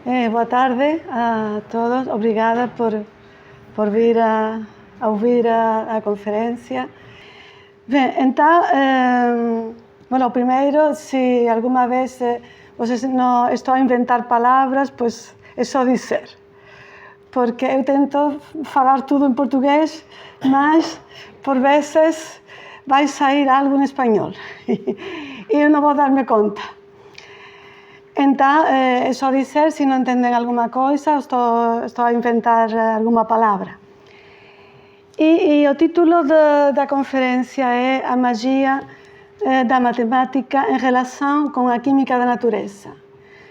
Boa tarde a todos. Obrigada por vir a ouvir a conferencia. Ben, então, bueno, primeiro, se alguma vez vocês não estou a inventar palavras, pois é só dizer. Porque eu tento falar tudo em português, mas por vezes vai sair algo em espanhol e eu não vou dar-me conta. Então, é só dizer se não entendem alguma coisa, estou a inventar alguma palavra. E o título da conferência é A Magia da Matemática em Relação com a Química da Natureza.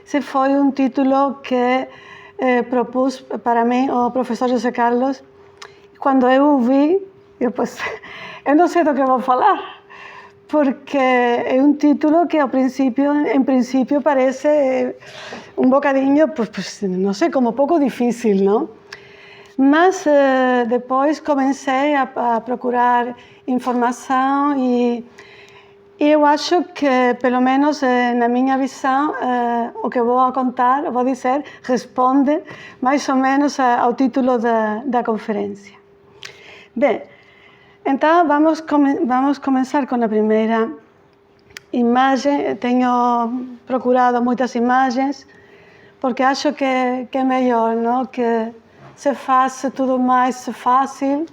Esse foi um título que propus para mim o professor José Carlos. Quando eu o vi, eu não sei do que vou falar, porque é um título que em princípio parece um bocadinho, não sei, como pouco difícil, não? Mas depois comecei a procurar informação e eu acho que, pelo menos na minha visão, o que vou contar, vou dizer, responde mais ou menos ao título da conferência. Bem, então vamos começar com a primeira imagem. Tenho procurado muitas imagens porque acho que é melhor, não? Que se faz tudo mais fácil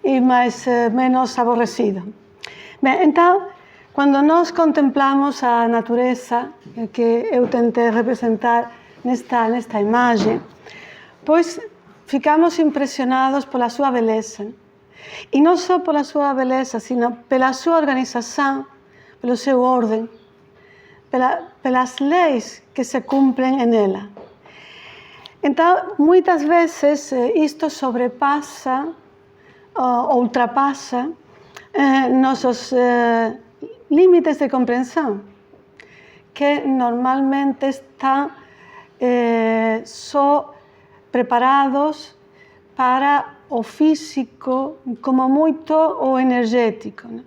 e menos aborrecido. Bem, então, quando nós contemplamos a natureza, que eu tentei representar nesta imagem, pois ficamos impressionados pela sua beleza. E não só pela sua beleza, sino pela sua organização, pelo seu ordem, pelas leis que se cumprem nela. Então, muitas vezes, isto sobrepassa ou ultrapassa nossos límites de compreensão, que normalmente estão só preparados para o físico, como muito o energético, né?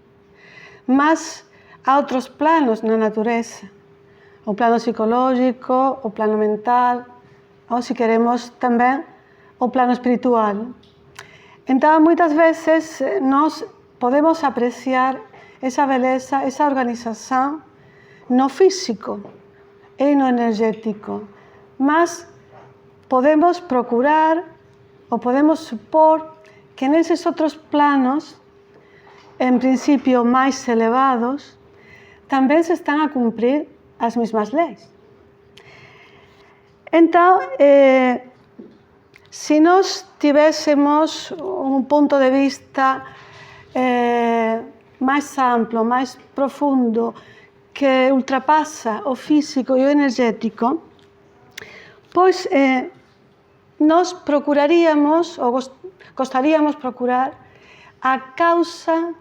Mas há outros planos na natureza, o plano psicológico, o plano mental, ou se queremos também o plano espiritual. Então, muitas vezes nós podemos apreciar essa beleza, essa organização no físico e no energético, mas podemos procurar ou podemos supor que nesses outros planos, em princípio mais elevados, também se estão a cumprir as mesmas leis. Então, se nós tivéssemos um ponto de vista mais amplo, mais profundo, que ultrapassa o físico e o energético, pois nós procuraríamos, ou gostaríamos de procurar, a causa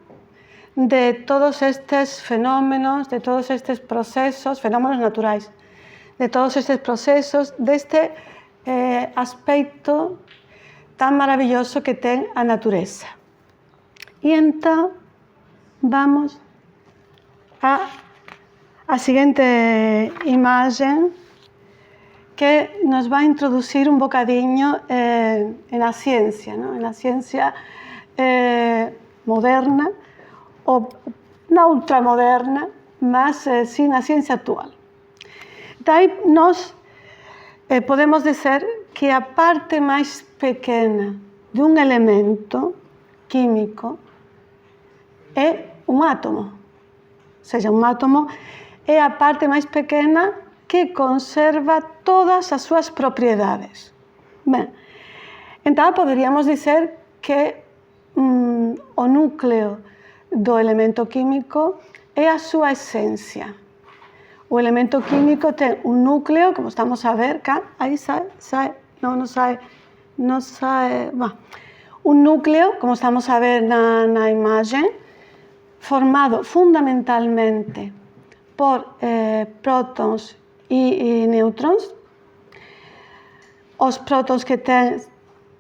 de todos estes fenómenos, de todos estes processos, fenómenos naturais, de todos estes processos, deste aspecto tão maravilhoso que tem a natureza. E então, vamos à seguinte imagem, que nos vai introduzir um bocadinho na ciência, não? Na ciência moderna, ou não ultramoderna, mas sim na ciência atual. Daí nós podemos dizer que a parte mais pequena de um elemento químico é um átomo. Ou seja, um átomo é a parte mais pequena que conserva todas as suas propriedades. Bem, então poderíamos dizer que o núcleo do elemento químico é a sua essência. O elemento químico tem um núcleo, como estamos a ver, cá, aí não sai. Um núcleo, como estamos a ver na imagem, formado fundamentalmente por prótons e nêutrons. Os prótons que têm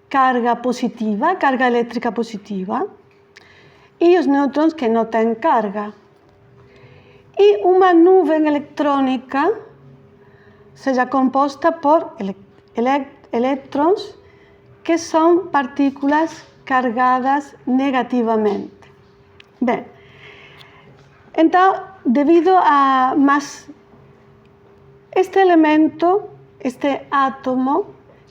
carga positiva, carga elétrica positiva, e os nêutrons que não têm carga. E uma nuvem eletrônica seja composta por elétrons, que são partículas cargadas negativamente. Bem, então, devido a más este elemento, este átomo,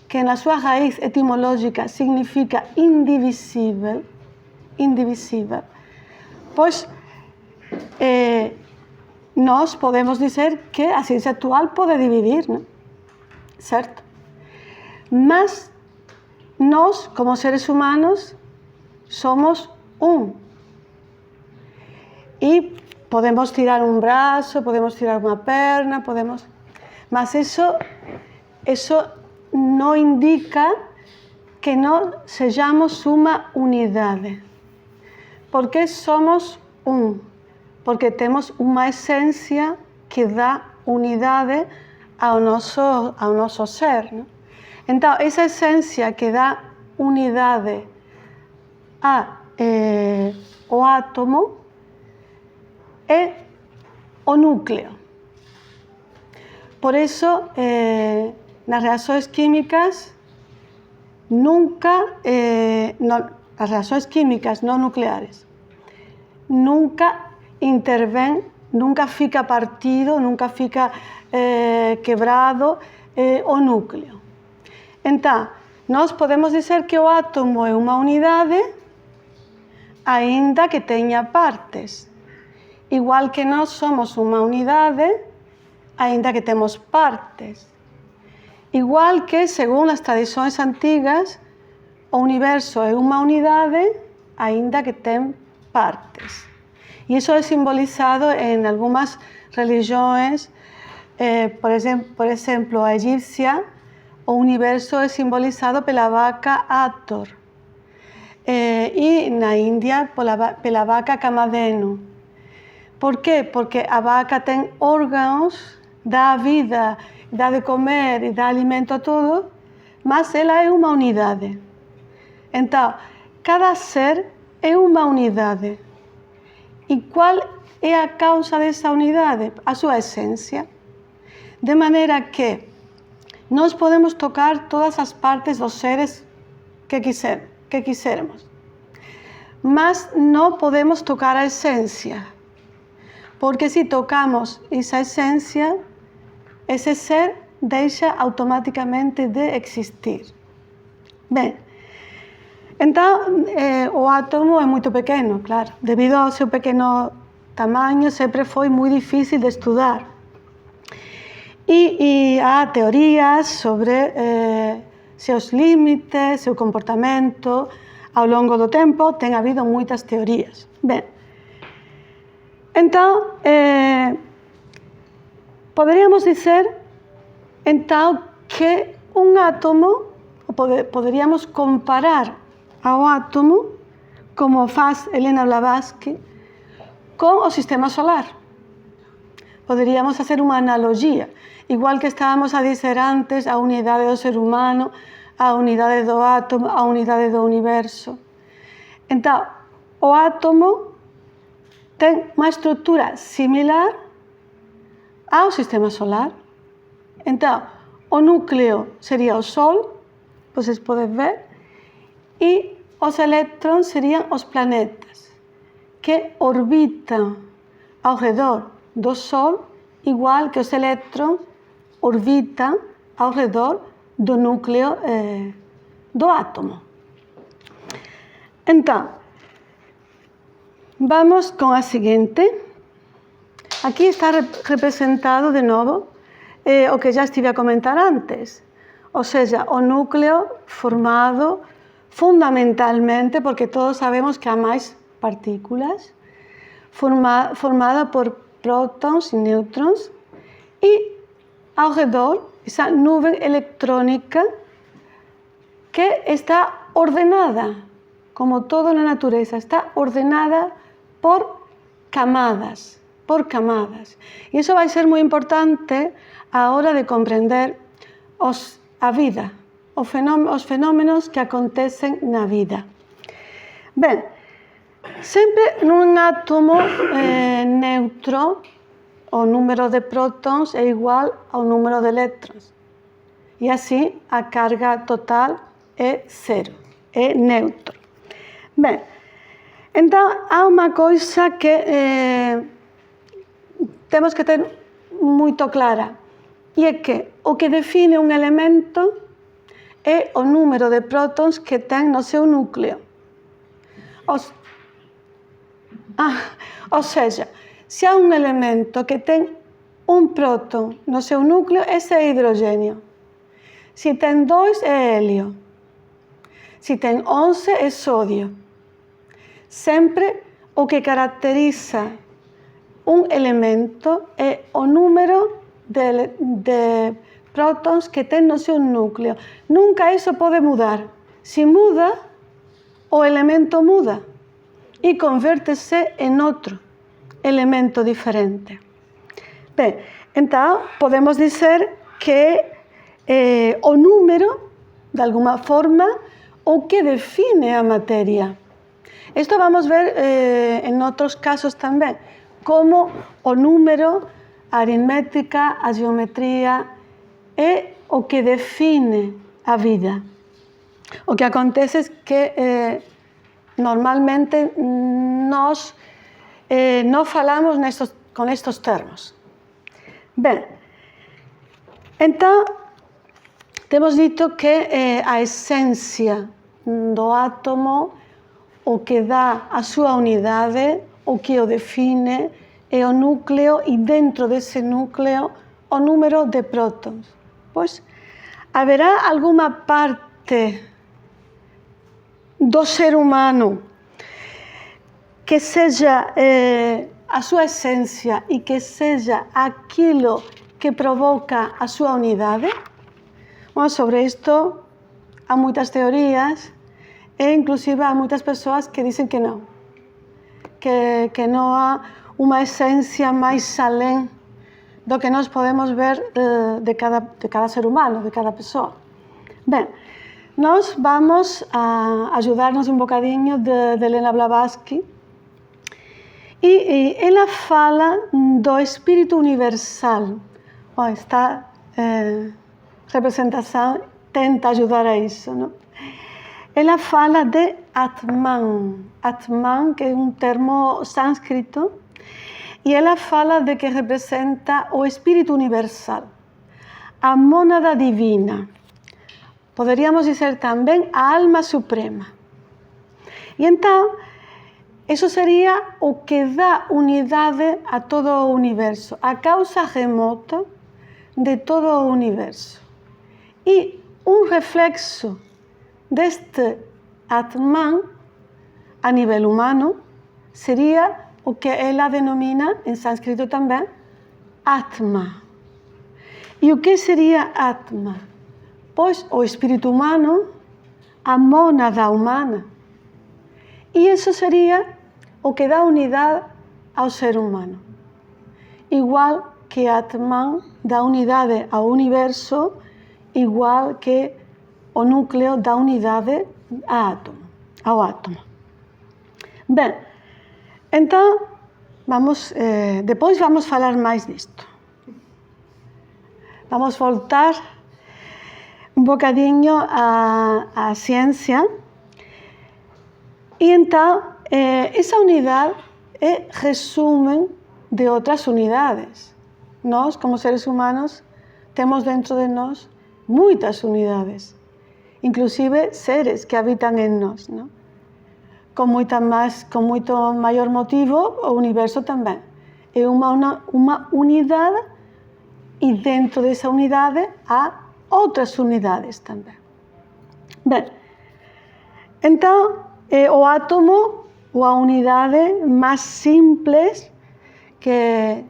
que na sua raiz etimológica significa indivisível, pois nós podemos dizer que a ciência atual pode dividir, não? Certo? Mas nós, como seres humanos, somos um. E podemos tirar um braço, podemos tirar uma perna, mas isso não indica que não sejamos uma unidade. Porque somos um. Porque temos uma essência que dá unidade ao nosso ser. Não? Então, essa essência que dá unidade ao átomo é o núcleo. Por isso, nas reações químicas, as reações químicas não nucleares, nunca intervém, nunca fica partido, nunca fica quebrado o núcleo. Então, nós podemos dizer que o átomo é uma unidade, ainda que tenha partes. Igual que nós somos uma unidade, ainda que temos partes. Igual que, segundo as tradições antigas, o universo é uma unidade, ainda que tem partes. E isso é simbolizado em algumas religiões, por exemplo, a egípcia, o universo é simbolizado pela vaca Hathor. E na Índia, pela vaca Kamadhenu. Por quê? Porque a vaca tem órgãos, dá vida, dá de comer e dá alimento a tudo, mas ela é uma unidade. Então, cada ser é uma unidade. E qual é a causa dessa unidade? A sua essência. De maneira que nós podemos tocar todas as partes dos seres que quisermos, mas não podemos tocar a essência. Porque se tocamos essa essência, esse ser deixa automaticamente de existir. Bem, então o átomo é muito pequeno, claro. Devido ao seu pequeno tamanho, sempre foi muito difícil de estudar. E há teorias sobre seus limites, seu comportamento. Ao longo do tempo, tem havido muitas teorias. Bem, então, poderíamos dizer, então, que um átomo, poderíamos comparar ao átomo, como faz Helena Blavatsky, com o sistema solar. Poderíamos fazer uma analogia, igual que estávamos a dizer antes, a unidade do ser humano, a unidade do átomo, a unidade do universo. Então, o átomo tem uma estrutura similar ao sistema solar. Então, o núcleo seria o Sol, vocês podem ver, e os elétrons seriam os planetas, que orbitam ao redor do Sol, igual que os elétrons orbitam ao redor do núcleo do átomo. Então, vamos com a seguinte. Aqui está representado de novo o que já estive a comentar antes, ou seja, o núcleo formado fundamentalmente, porque todos sabemos que há mais partículas, formada por prótons e nêutrons, e ao redor essa nuvem eletrônica que está ordenada, como toda na natureza, está ordenada por camadas. E isso vai ser muito importante a hora de compreender a vida, os fenómenos que acontecem na vida. Bem, sempre num átomo neutro o número de prótons é igual ao número de elétrons. E assim a carga total é zero, é neutro. Bem, então há uma coisa que temos que ter muito clara, e é que o que define um elemento é o número de prótons que tem no seu núcleo. Ou seja, se há um elemento que tem um próton no seu núcleo, esse é hidrogênio. Se tem 2, é hélio. Se tem 11, é sódio. Sempre o que caracteriza um elemento é o número de prótons que tem no seu núcleo. Nunca isso pode mudar. Se muda, o elemento muda e converte-se em outro elemento diferente. Bem, então podemos dizer que o número, de alguma forma, o que define a matéria. Isto vamos ver em outros casos também, como o número, a aritmética, a geometria é o que define a vida. O que acontece é que normalmente nós não falamos com estes termos. Bem, então temos dito que a essência do átomo, o que dá a sua unidade, o que o define, é o núcleo e dentro desse núcleo o número de prótons. Pois haverá alguma parte do ser humano que seja a sua essência e que seja aquilo que provoca a sua unidade? Bom, sobre isto há muitas teorias e inclusive há muitas pessoas que dizem que não há uma essência mais além do que nós podemos ver de cada ser humano, de cada pessoa. Bem, nós vamos a ajudar-nos um bocadinho de Helena Blavatsky, e ela fala do espírito universal. Bom, esta representação tenta ajudar a isso, não? Ela fala de Atman. Atman, que é um termo sânscrito, e ela fala de que representa o espírito universal, a mônada divina. Poderíamos dizer também a alma suprema. E então, isso seria o que dá unidade a todo o universo, a causa remota de todo o universo. E um reflexo deste Atman, a nível humano, seria o que ela denomina, em sânscrito também, Atma. E o que seria Atma? Pois o espírito humano, a mônada humana. E isso seria o que dá unidade ao ser humano. Igual que Atman dá unidade ao universo, igual que o núcleo dá unidade ao átomo. Bem, então, depois vamos falar mais disto. Vamos voltar um bocadinho à ciência. E então, essa unidade é resumo de outras unidades. Nós, como seres humanos, temos dentro de nós muitas unidades, inclusive seres que habitam em nós, não? Com muito maior motivo, o universo também. É uma unidade e dentro dessa unidade há outras unidades também. Bem, então, o átomo, ou a unidade mais simples que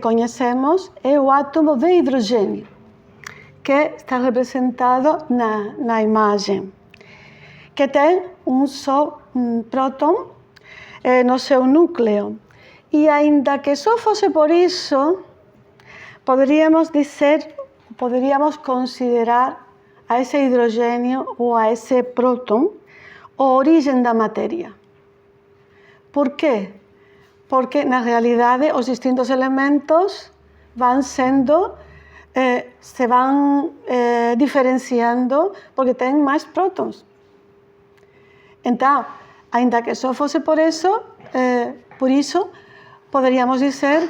conhecemos, é o átomo de hidrogênio, que está representado na imagem, que tem um só próton no seu núcleo. E ainda que só fosse por isso, poderíamos considerar a esse hidrogênio ou a esse próton a origem da matéria. Por quê? porque na realidade os distintos elementos van sendo, se van diferenciando porque ten máis prótons. Entón, aínda que só fose por iso, poderíamos dizer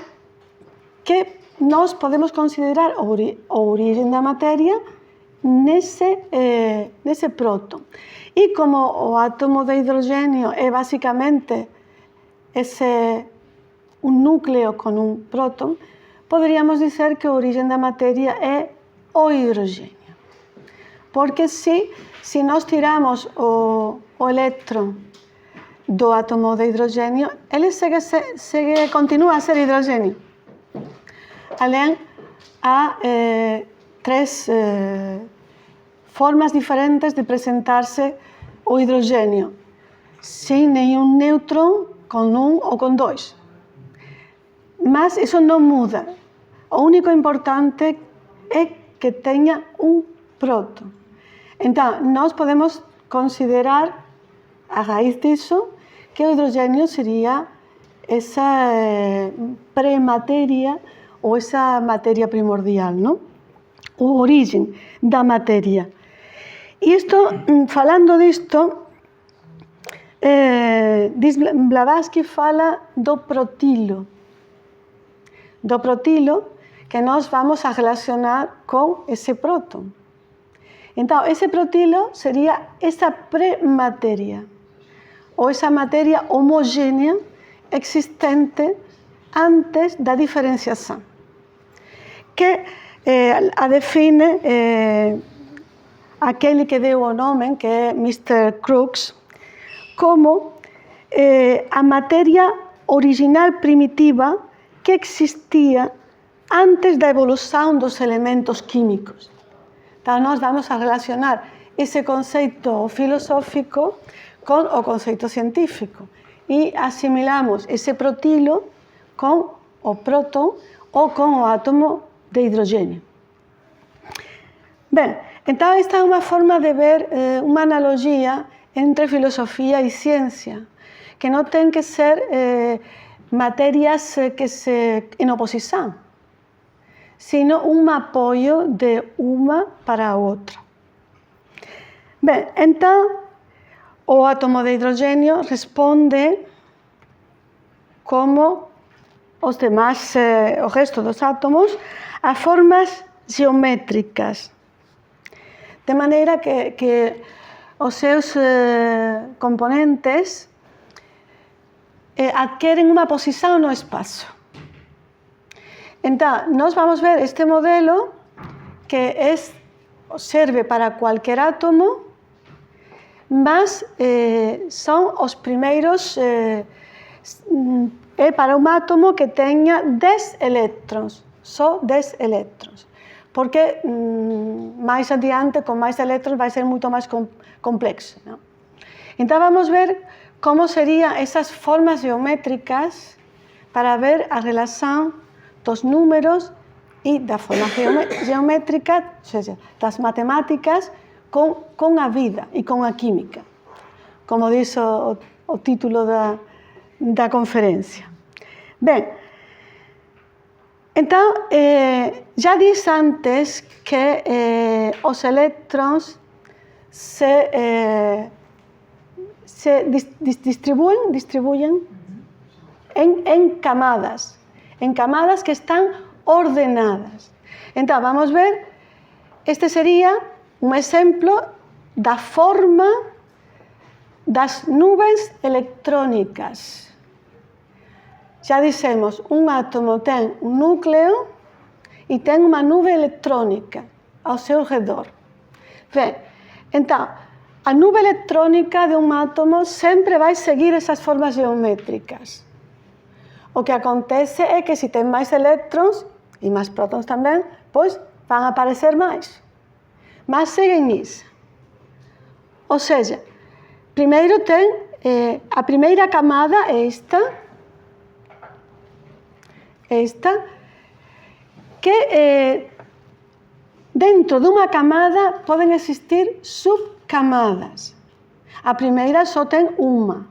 que nós podemos considerar o origen da materia nese próton. E como o átomo de hidrogenio é basicamente un núcleo con un próton, poderíamos dizer que o origen da materia é o hidrogenio. Porque se nós tiramos o eléctron do átomo de hidrogenio, ele continúa a ser hidrogenio. Alén, há tres formas diferentes de presentarse o hidrogenio, sin nenhum nêutron, con un ou con dois. Mas iso non muda. O único importante é que teña un próton. Entón, nós podemos considerar, a raíz diso, que o hidrogenio sería esa premateria ou esa materia primordial, non? O origen da materia. E falando disto, Blavatsky fala do protilo. Do protilo que nós vamos a relacionar con ese próton. Entón, ese protilo sería esa premateria, ou esa materia homogénea existente antes da diferenciación, que a define aquele que deu o nome, que é Mr. Crookes, como a materia original primitiva que existía antes da evolución dos elementos químicos. Então, nós vamos a relacionar ese conceito filosófico con o conceito científico e asimilamos ese protilo con o próton ou con o átomo de hidrogenio. Ben, entón esta é unha forma de ver unha analogía entre filosofía e ciencia, que non ten que ser materias en oposición, sino un apoio de unha para a outra. Ben, entón, o átomo de hidrogenio responde como o resto dos átomos a formas geométricas, de maneira que os seus componentes adqueren unha posición no espazo. Entón, nós vamos ver este modelo que serve para cualquier átomo, mas son os primeiros, é para un átomo que teña 10 eléctrons, só 10 eléctrons, porque máis adiante, con máis eléctrons, vai ser moito máis complexo. Entón, vamos ver como serían esas formas geométricas para ver a relación dos números e da forma geométrica, ou seja, das matemáticas, con a vida e con a química, como diz o título da conferencia. Ben, entón, já dix antes que os eléctrons se distribuyen en camadas que están ordenadas. Entón, vamos ver, este sería un exemplo da forma das nubes electrónicas. Já dixemos, un átomo ten un núcleo e ten unha nube electrónica ao seu redor. Ben, entón, a nube electrónica de un átomo sempre vai seguir esas formas geométricas. O que acontece é que se ten máis eléctrons e máis prótons tamén, pois van a aparecer máis. Mas seguen iso. Ou seja, primeiro ten a primeira camada é esta, que dentro dunha camada poden existir subcamadas. A primeira só ten unha.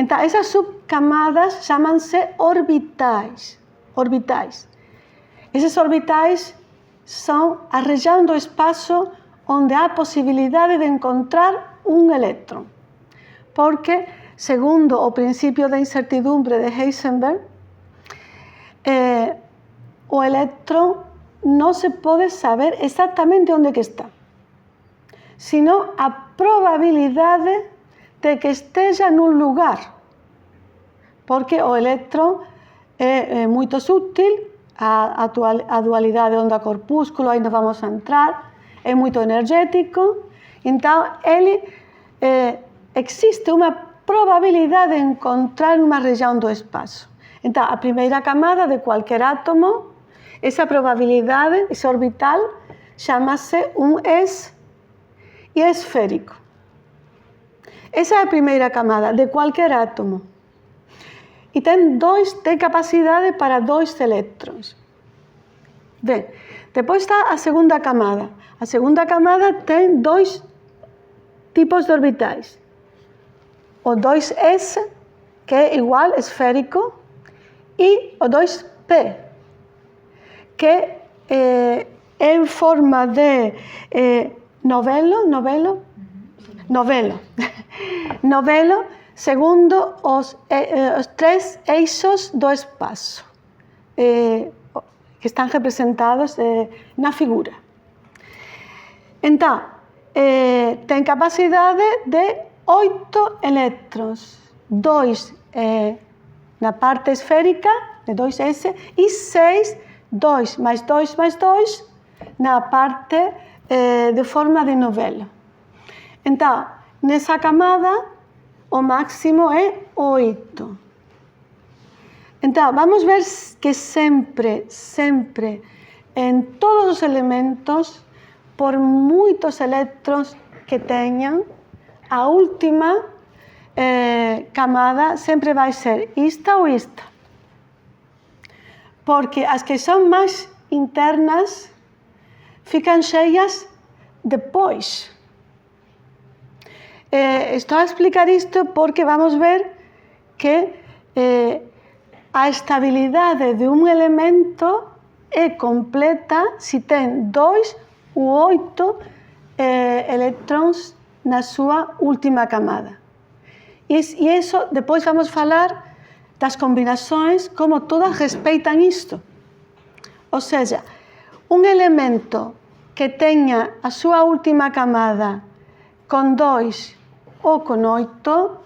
Então, essas subcamadas chamam-se orbitais. Esses orbitais são a região do espaço onde há a possibilidade de encontrar um elétron. Porque, segundo o princípio da incertidumbre de Heisenberg, o elétron não se pode saber exatamente onde que está, sino a probabilidade de que esteja num lugar, porque o elétron é muito sutil, a dualidade onda-corpúsculo, aí não vamos entrar, é muito energético, então existe uma probabilidade de encontrar uma região do espaço. Então, a primeira camada de qualquer átomo, essa probabilidade, esse orbital, chama-se e é esférico. Essa é a primeira camada de qualquer átomo. E tem capacidade para 2 elétrons. Bem, depois está a segunda camada. A segunda camada tem 2 tipos de orbitais. O 2s, que é igual, esférico, e o 2p, que é em forma de novelo, segundo os 3 eixos do espaço, que estão representados na figura. Então, tem capacidade de 8 elétrons, 2 na parte esférica, de 2s, e 6, 2 mais 2 mais 2, na parte de forma de novelo. Então, nessa camada, o máximo é 8. Então, vamos ver que sempre, em todos os elementos, por muitos elétrons que tenham, a última camada sempre vai ser esta ou esta. Porque as que são mais internas ficam cheias depois. Estou a explicar isto porque vamos ver que a estabilidade de um elemento é completa se tem 2 ou 8 elétrons na sua última camada. E isso, depois vamos falar das combinações, como todas respeitam isto. Ou seja, um elemento que tenha a sua última camada com 2 ou com 8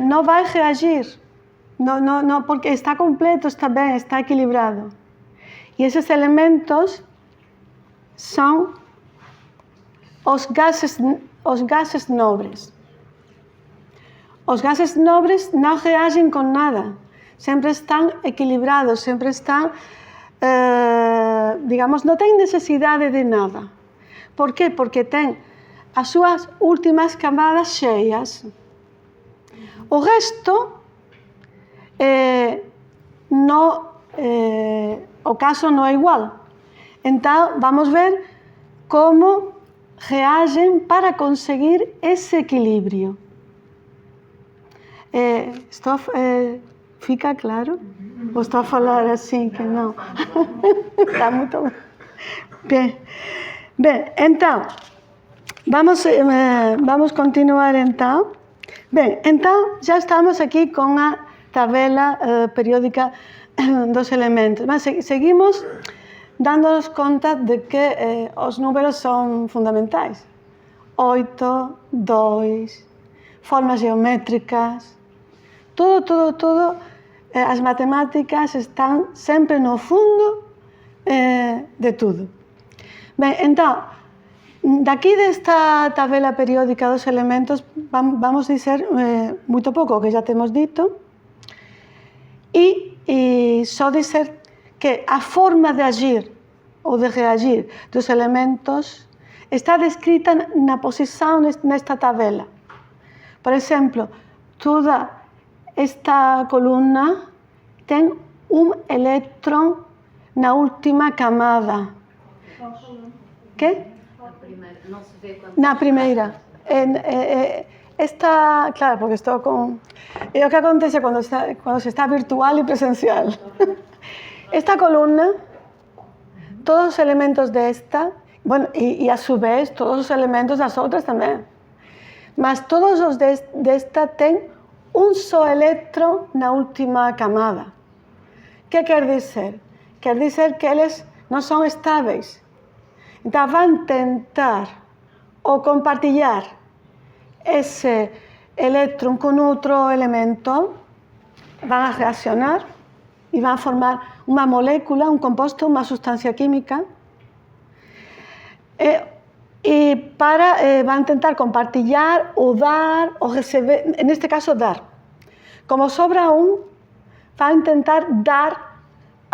não vai reagir, não, porque está completo, está bem, está equilibrado. E esses elementos são os gases nobres. Os gases nobres não reagem com nada, sempre estão equilibrados, sempre estão, digamos, não têm necessidade de nada. Por quê? Porque têm as suas últimas camadas cheias. O resto, o caso não é igual. Então, vamos ver como reagem para conseguir esse equilíbrio. Fica claro? Ou estou a falar assim que não? Está muito bem. Bem, então, vamos continuar então. Bem, então já estamos aqui com a tabela periódica dos elementos. Mas seguimos dando-nos conta de que os números são fundamentais. 8, 2, formas geométricas, tudo, as matemáticas estão sempre no fundo de tudo. Bem, então, daqui desta tabela periódica dos elementos, vamos dizer muito pouco, que já temos dito, e só dizer que a forma de agir ou de reagir dos elementos está descrita na posição nesta tabela. Por exemplo, toda esta coluna tem um elétron na última camada. Que? Na primeira, não se vê quando na primeira. claro, porque estou con... É o que acontece cando se está virtual e presencial. Esta columna, todos os elementos desta, bueno, e a su vez, todos os elementos das outras tamén. Mas todos os desta ten un só electrón na última camada. Que quer dizer? Quer dizer que eles non son estáveis. Então, van tentar ou compartilhar ese electrón con outro elemento, van a reaccionar e van a formar unha molécula, un composto, unha sustancia química, e van a tentar compartillar ou dar ou receber, en este caso dar. Como sobra un, van a intentar dar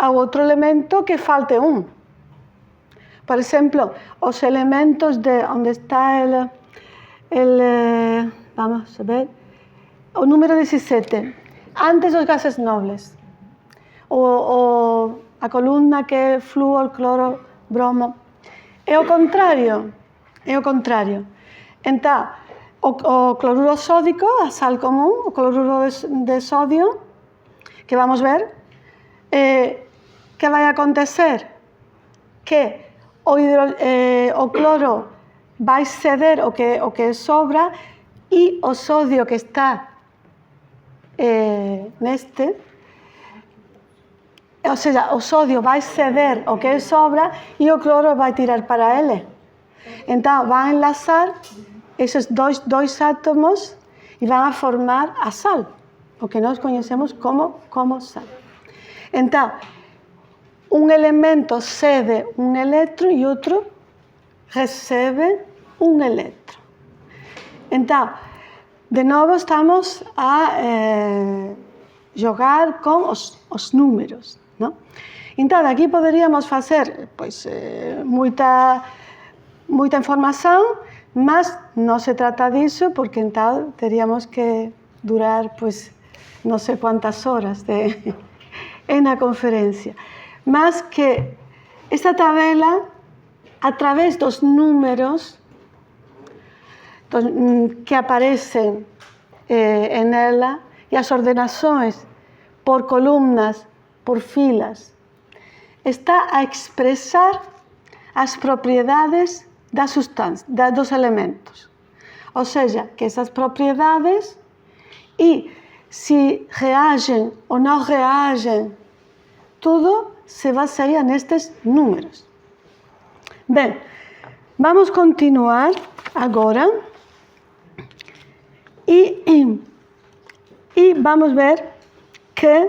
ao outro elemento que falte un. Por exemplo, os elementos de onde está vamos a ver, o número 17, antes dos gases nobles, a columna que é flúor, cloro, bromo, é o contrario. Entón, o cloruro sódico, a sal común, o cloruro de sodio, que vamos ver, que vai acontecer? Que o cloro vai ceder o que sobra e o sodio que está neste, ou seja, o sodio vai ceder o que sobra e o cloro vai tirar para ele. Entón, van a enlazar esos dois átomos e van a formar a sal, o que nós conhecemos como sal. Entón, un elemento cede un electrón e outro recebe un electrón. Entón, de novo estamos a jogar con os números, non? Entón, aquí poderíamos facer moita información, mas non se trata disso, porque entón teríamos que durar non sei cuántas horas na conferencia. Mas que esta tabela, a través dos números que aparecen en ela e as ordenações por columnas, por filas, está a expresar as propiedades das sustancias, dos elementos. Ou seja, que esas propiedades e se reagem ou não reagem, tudo se baseia nestes números. Ben, vamos continuar agora e vamos ver que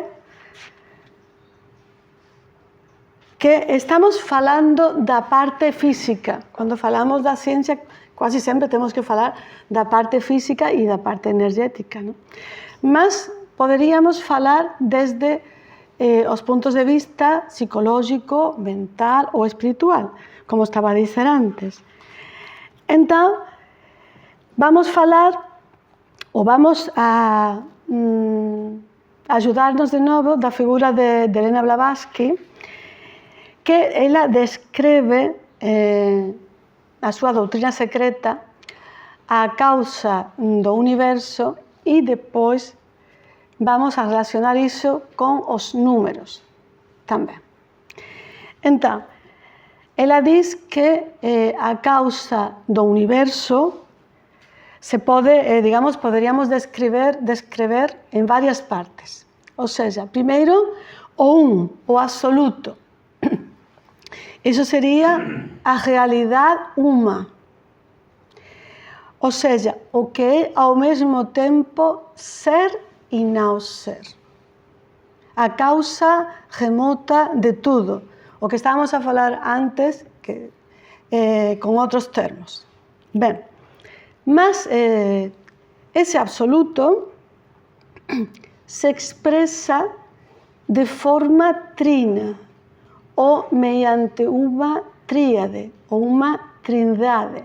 estamos falando da parte física. Quando falamos da ciência, quase sempre temos que falar da parte física e da parte energética, non? Mas poderíamos falar desde os puntos de vista psicológico, mental ou espiritual, como estaba a dizer antes. Entón, vamos falar, ou vamos a ajudarnos de novo da figura de Helena Blavatsky, que ela descreve a súa doutrina secreta a causa do universo e depois vamos a relacionar iso con os números tamén. Entón, ela diz que a causa do universo se pode, poderíamos descrever en varias partes. Ou seja, primeiro, o absoluto. Iso sería a realidade uma. Ou seja, o que é ao mesmo tempo ser e não ser. A causa remota de tudo. O que estábamos a falar antes, con outros termos. Ben, mas ese absoluto se expresa de forma trina ou mediante unha tríade ou unha trindade.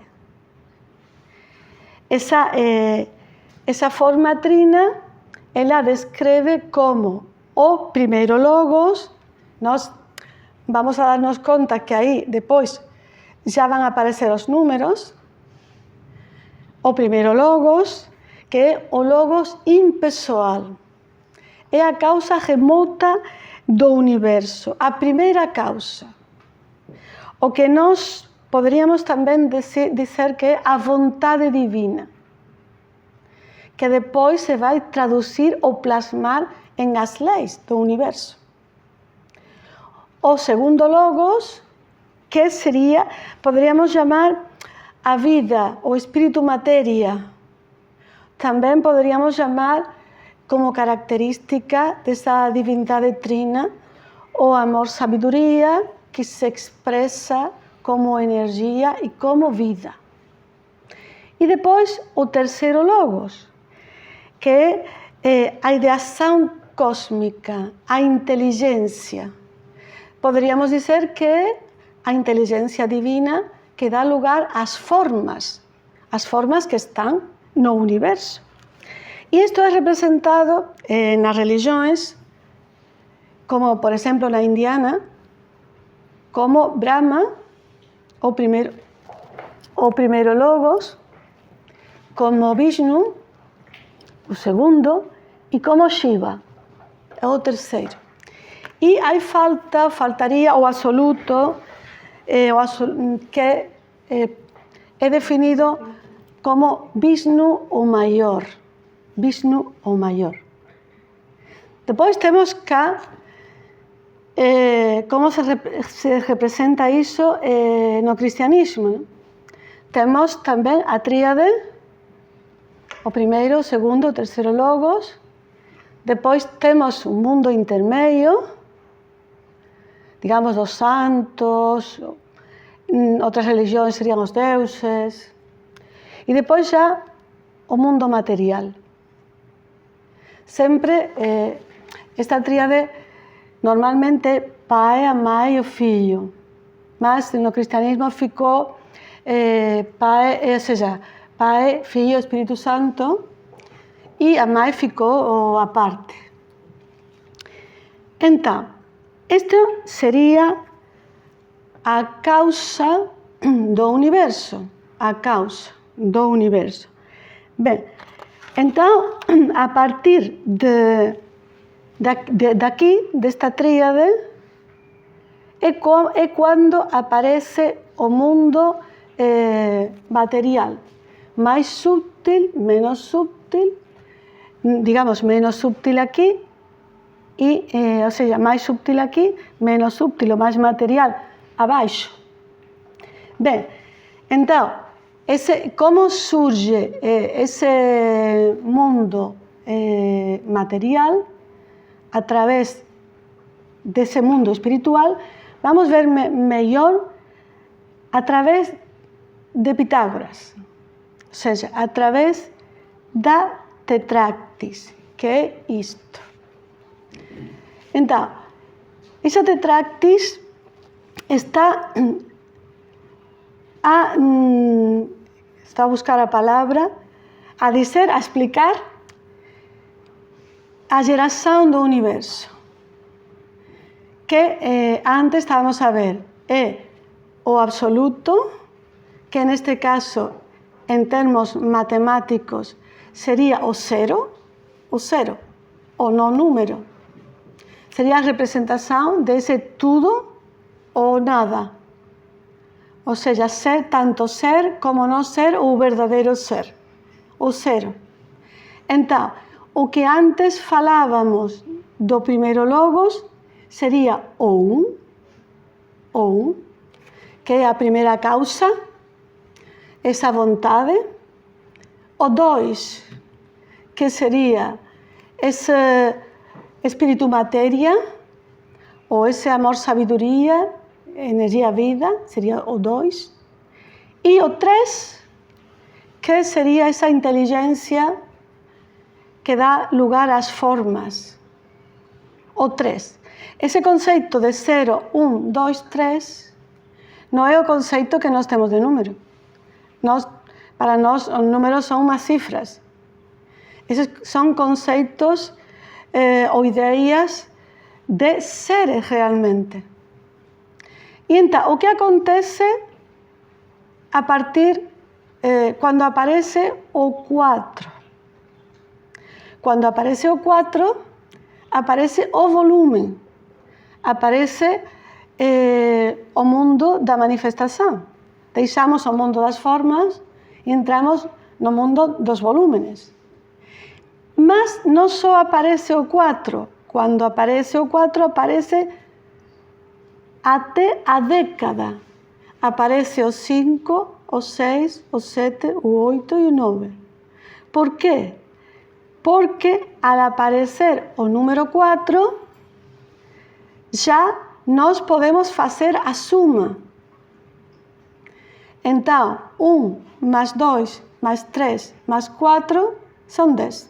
Esa forma trina ela descreve como o primeiro logos, nós vamos a darnos conta que aí depois já van a aparecer os números, o primeiro logos, que é o logos impessoal. É a causa remota do universo, a primeira causa. O que nós poderíamos também dizer que é a vontade divina, que depois se vai traduzir ou plasmar em as leis do universo. O segundo logos, que seria, poderíamos chamar a vida, o espírito matéria. Também poderíamos chamar como característica dessa divindade trina o amor-sabedoria, que se expressa como energia e como vida. E depois o terceiro logos, que é a ideação cósmica, a inteligência. Poderíamos dizer que é a inteligência divina que dá lugar às formas que estão no universo. E isto é representado nas religiões, como por exemplo na indiana, como Brahma, o primeiro logos, como Vishnu, o segundo, e como Shiva, é o terceiro. E aí faltaria o absoluto, que é definido como Vishnu o maior. Vishnu o maior. Depois temos cá como se representa isso no cristianismo. Temos também a tríade, o primeiro, o segundo, o terceiro logos. Depois temos um mundo intermédio, digamos, dos santos, outras religiões seriam os deuses. E depois já o mundo material. Sempre esta tríade normalmente pai, a mãe e o filho. Mas no cristianismo ficou pai, filho, Espírito Santo, e a mãe ficou à parte. Então, esta seria a causa do universo. A causa do universo. Bem, então, a partir daqui, desta tríade, é quando aparece o mundo material. Mais sutil, menos sutil, digamos, menos sutil aqui, ou seja, mais sutil aqui, menos sutil ou mais material abaixo. Bem, então, como surge esse mundo material através desse mundo espiritual, vamos ver melhor através de Pitágoras, ou seja, através da tetractis, que é isto. Então, essa tetractis está a buscar a palavra, a dizer, a explicar a geração do universo. Que antes estávamos a ver, é o absoluto, que neste caso, em termos matemáticos, seria o zero, o não número. Seria a representação desse tudo ou nada. Ou seja, ser, tanto ser como não ser, o verdadeiro ser, o zero. Então, o que antes falávamos do primeiro logos seria o um, que é a primeira causa, essa vontade. O dois, que seria esse espírito matéria, ou esse amor-sabedoria, energia-vida, seria o 2. E o 3, que seria essa inteligência que dá lugar às formas. O 3. Esse conceito de 0, 1, 2, 3, não é o conceito que nós temos de número. Para nós, os números são umas cifras. Esses são conceitos ou ideias de seres realmente. E então, o que acontece a partir quando aparece o 4? Quando aparece o 4, aparece o volume, aparece o mundo da manifestação. Deixamos o mundo das formas e entramos no mundo dos volúmenes. Mas não só aparece o 4. Quando aparece o 4, aparece até a década. Aparece o 5, o 6, o 7, o 8 e o 9. Por quê? Porque ao aparecer o número 4, já nós podemos fazer a suma. Então, 1 mais 2 mais 3 mais 4 são 10.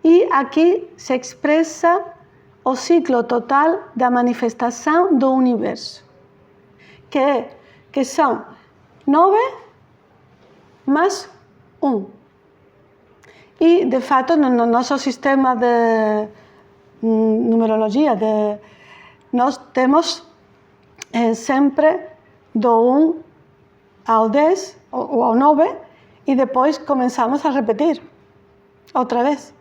E aqui se expressa o ciclo total da manifestação do universo, que são 9 mais 1. E, de fato, no nosso sistema de numerologia, nós temos sempre do 1 ao 10 ou ao 9 e depois começamos a repetir outra vez.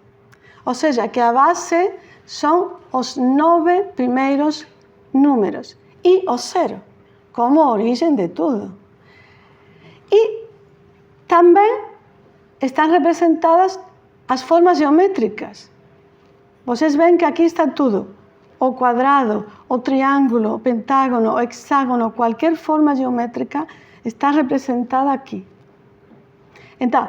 Ou seja, que a base são os 9 primeiros números e o 0, como origem de tudo. E também estão representadas as formas geométricas. Vocês veem que aqui está tudo. O quadrado, o triângulo, o pentágono, o hexágono, qualquer forma geométrica está representada aqui. Então,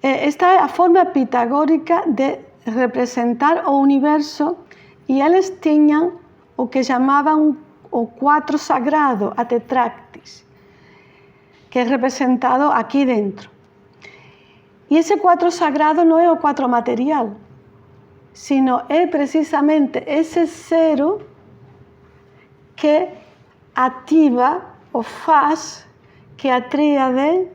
esta é a forma pitagórica de representar o universo e eles tinham o que chamavam o 4 sagrado, a tetractis, que é representado aqui dentro. E esse 4 sagrado não é o 4 material, sino é precisamente esse 0 que ativa ou faz que a tríade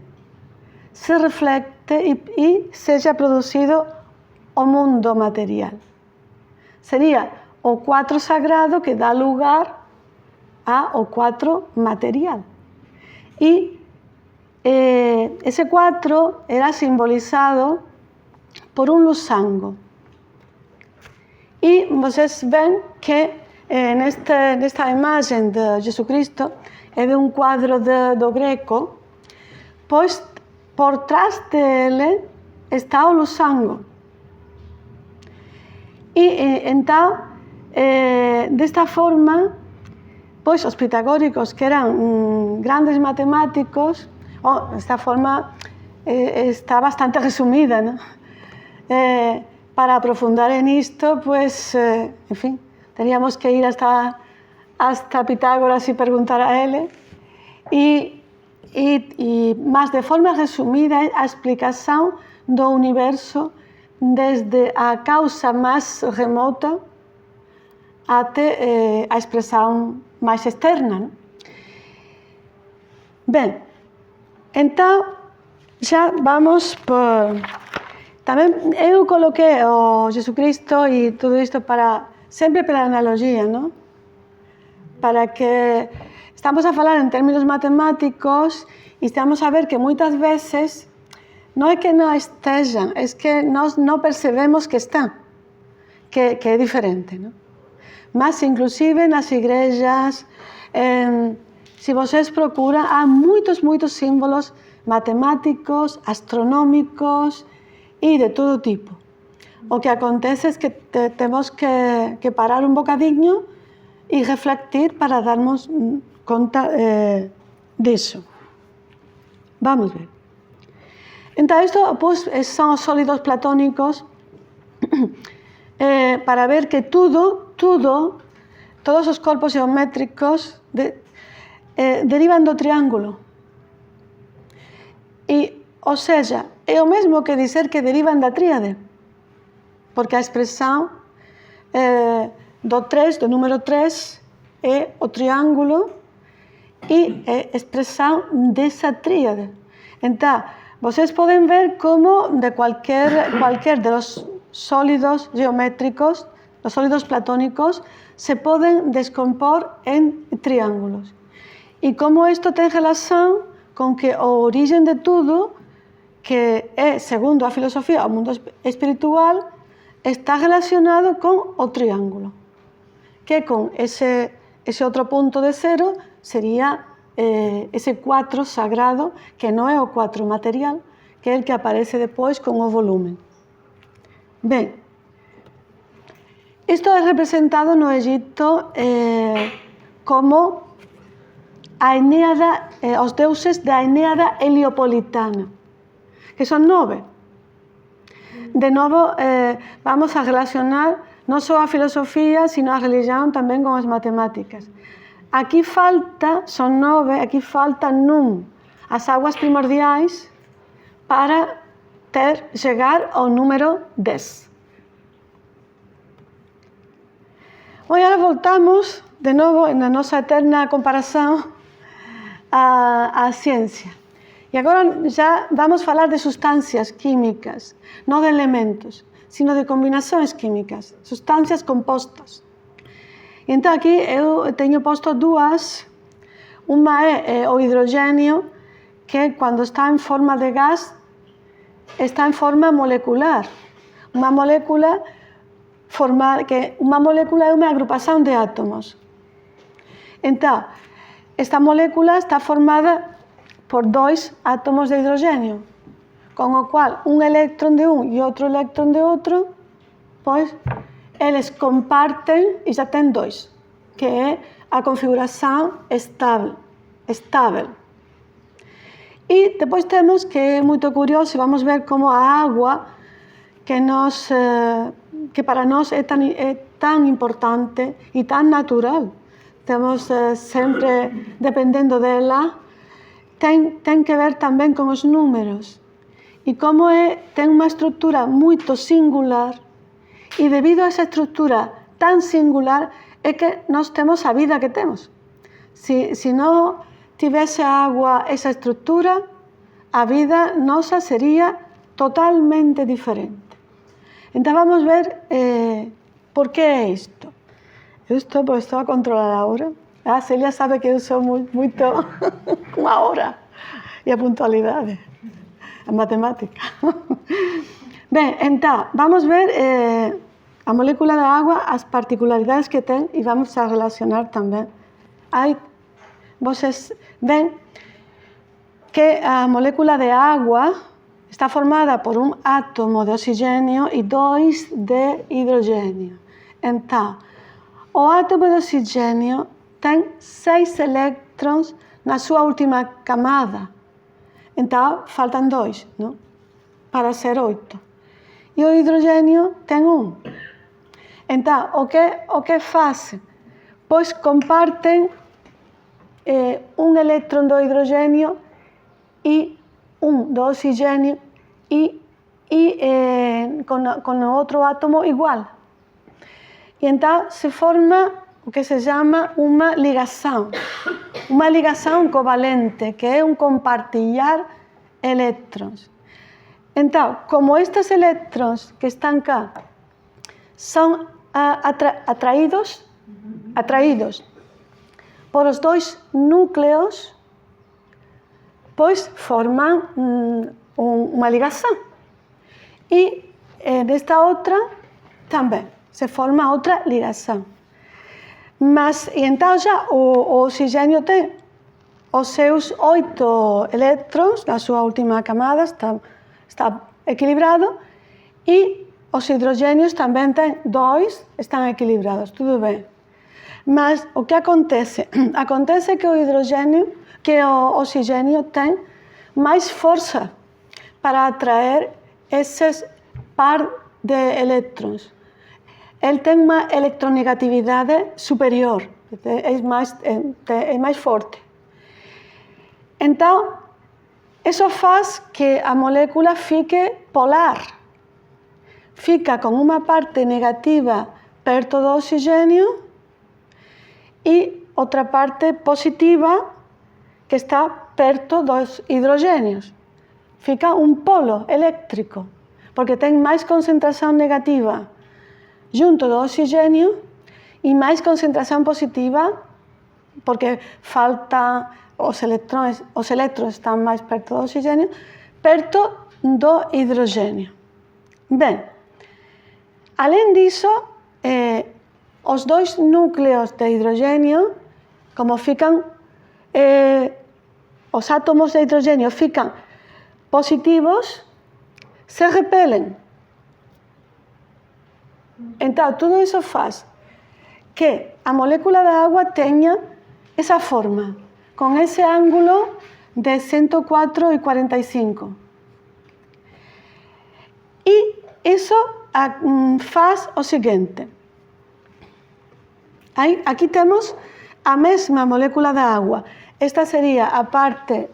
se reflecte e seja produzido o mundo material. Seria o 4 sagrado que dá lugar ao 4 material. E esse 4 era simbolizado por um losango. E vocês veem que nesta imagem de Jesucristo é de um quadro do Greco, pois por trás dele está o losango. E então, desta forma, pois os pitagóricos, que eram grandes matemáticos, esta forma está bastante resumida, ¿no? Para aprofundar en esto, pues, en fin, teníamos que ir hasta Pitágoras y preguntar a él. Y más de forma resumida, a explicación do universo desde a causa más remota até a expressão mais externa, ¿no? Bem, então já vamos por... Também eu coloquei o Jesucristo e tudo isto sempre pela analogia, não? Para que estamos a falar em termos matemáticos e estamos a ver que muitas vezes não é que não estejam, é que nós não percebemos que estão, que é diferente, não? Mas, inclusive, nas igrejas, se vocês procuram, há muitos símbolos matemáticos, astronômicos e de todo tipo. O que acontece é que temos que parar um bocadinho e refletir para darmos conta disso. Vamos ver. Então, isto pues, são os sólidos platônicos para ver que todos os corpos geométricos derivan do triângulo. E, ou seja, é o mesmo que dizer que derivan da tríade, porque a expressão do número 3 é o triângulo e é a expressão dessa tríade. Então, vocês podem ver como de qualquer dos sólidos geométricos, los sólidos platónicos, se podem descompor em triângulos. E como isto tem relação com que a origem de tudo que é, segundo a filosofía, o mundo espiritual está relacionado con o triángulo, que con ese outro punto de cero sería ese 4 sagrado, que non é o 4 material, que é el que aparece depois con o volumen. Ben, isto é representado no Egipto como a Enéada, os deuses da Enéada heliopolitana, que son 9. De novo, vamos a relacionar non só a filosofía, sino a religión tamén con as matemáticas. Aquí falta, son 9, aquí faltan as aguas primordiais para chegar ao número 10. Bom, agora voltamos de novo na nosa eterna comparación á ciencia. E agora já vamos falar de sustancias químicas, non de elementos, sino de combinações químicas, sustancias compostas. E entón aquí eu teño posto dúas. Unha é o hidrogénio, que cando está en forma de gas está en forma molecular. Unha molécula é unha agrupación de átomos. Entón, esta molécula está formada por 2 átomos de hidrogénio, con o cual un electrón de un e outro electrón de outro, pois, eles comparten e xa ten 2, que é a configuración estável. E depois temos, que é moito curioso, vamos ver como a agua, que para nós é tan importante e tan natural, estamos sempre dependendo dela, ten que ver tamén con os números e como ten unha estructura moito singular, e debido a esa estructura tan singular é que nós temos a vida que temos. Si non tivese a agua esa estructura, a vida nosa sería totalmente diferente. Entón vamos ver por que é isto. Isto porque estou a controlar a hora. A Celia sabe que eu sou moito con a hora e a puntualidade, a matemática. Ben, entón, vamos ver a molécula da agua, as particularidades que ten, e vamos a relacionar tamén. Vocês ven que a molécula de agua está formada por un átomo de oxigênio e 2 de hidrogénio. Entón, o átomo de oxigênio ten 6 eléctrons na súa última camada. Entón, faltan 2, non? Para ser 8. E o hidrogénio ten 1. Entón, o que faz? Pois comparten un electrón do hidrogénio e un do oxigénio e con o outro átomo igual. E entón se forma o que se chama unha ligación covalente, que é un compartillar eléctrons. Entón, como estes eléctrons que están cá son atraídos por os 2 núcleos, pois forman unha ligación. E nesta outra tamén se forma outra ligación. E entón xa o oxigénio ten os seus 8 eléctrons na súa última camada, está equilibrado, e os hidrogénios tamén ten 2, están equilibrados, tudo ben. Mas o que acontece? Acontece que o oxigénio ten máis forza para atraer eses par de eléctrons. El ten unha electronegatividade superior, é máis forte. Entón, eso faz que a molécula fique polar. Fica con unha parte negativa perto do oxigénio e outra parte positiva que está perto dos hidrogénios. Fica un polo eléctrico, porque ten máis concentración negativa junto do oxigénio e máis concentración positiva, porque falta os electróns están máis perto do oxigénio, perto do hidrogênio. Bem, além disso, os dois núcleos de hidrogênio, como ficam, os átomos de hidrogênio ficam positivos, se repelem. Então, tudo isso faz que a molécula da água tenha essa forma, com esse ângulo de 104,45. E isso faz o seguinte. Aqui temos a mesma molécula da água. Esta seria a parte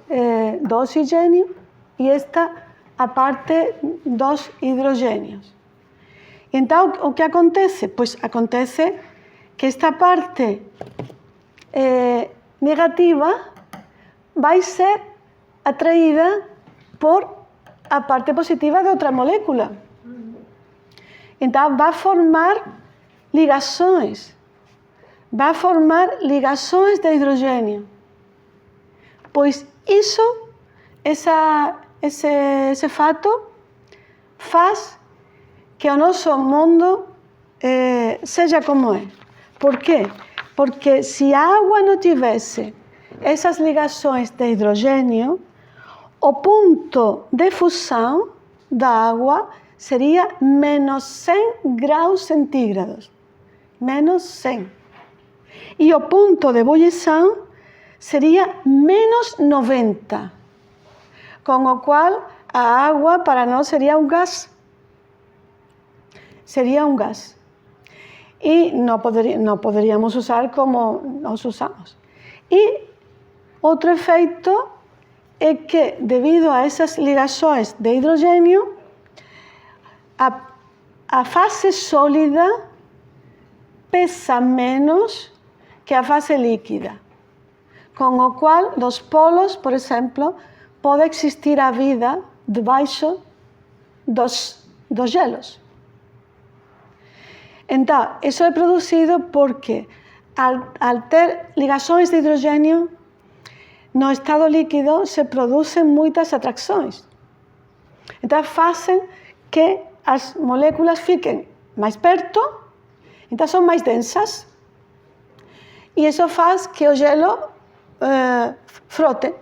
do oxigênio e esta a parte dos hidrogênios. Então, o que acontece? Pois acontece que esta parte negativa vai ser atraída por a parte positiva de outra molécula. Então, vai formar ligações. Vai formar ligações de hidrogênio. Pois isso, esse fato, faz que o nosso mundo seja como é. Por quê? Porque se a água não tivesse essas ligações de hidrogênio, o ponto de fusão da água seria menos 100 graus centígrados. Menos 100. E o ponto de ebulição seria menos 90. Com o qual a água para nós seria um gás. Seria um gás. E não poderíamos usar como nós usamos. E outro efeito é que, devido a essas ligações de hidrogênio, a fase sólida pesa menos que a fase líquida, com o qual, dos polos, por exemplo, pode existir a vida debaixo dos gelos. Então, isso é produzido porque, al ter ligações de hidrogênio, no estado líquido se produzem muitas atrações. Então, fazem que as moléculas fiquem mais perto, então são mais densas, e isso faz que o gelo frote.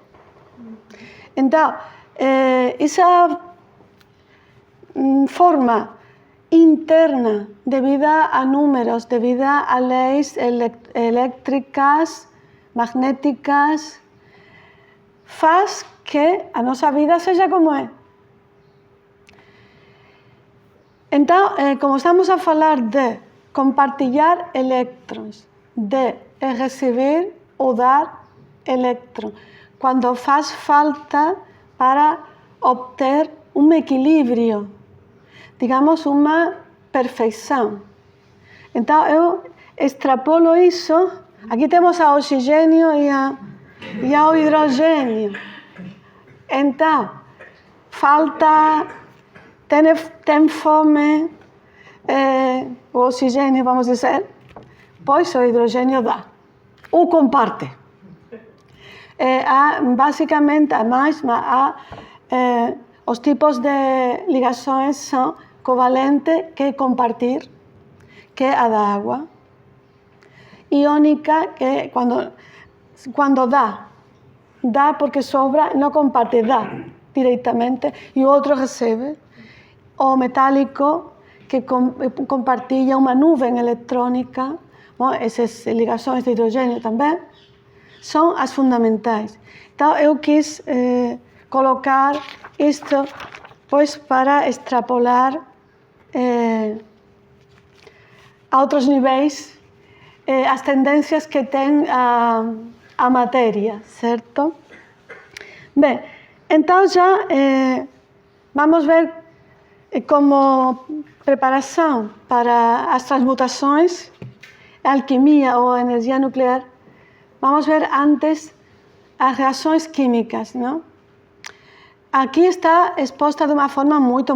Então, essa forma interna, devido a números, devido a leis elétricas, magnéticas, faz que a nossa vida seja como é. Então, como estamos a falar de compartilhar elétrons, de receber ou dar elétrons, quando faz falta para obter um equilíbrio, digamos, uma perfeição. Então, eu extrapolo isso. Aqui temos o oxigênio e o hidrogênio. Então, falta, tem fome, o oxigênio, vamos dizer, pois o hidrogênio dá. O comparte. Basicamente, os tipos de ligações são covalente, que é compartir, que é a da água. Iónica, que é quando dá porque sobra, não comparte, dá diretamente, e o outro recebe. O metálico, que compartilha uma nuvem eletrônica. Bom, essas ligações de hidrogênio também são as fundamentais. Então, eu quis colocar isto, pois, para extrapolar a outros níveis as tendências que tem a matéria, certo? Bem, então já vamos ver como preparação para as transmutações, a alquimia ou a energia nuclear. Vamos ver antes as reações químicas, não? Aqui está exposta de uma forma muito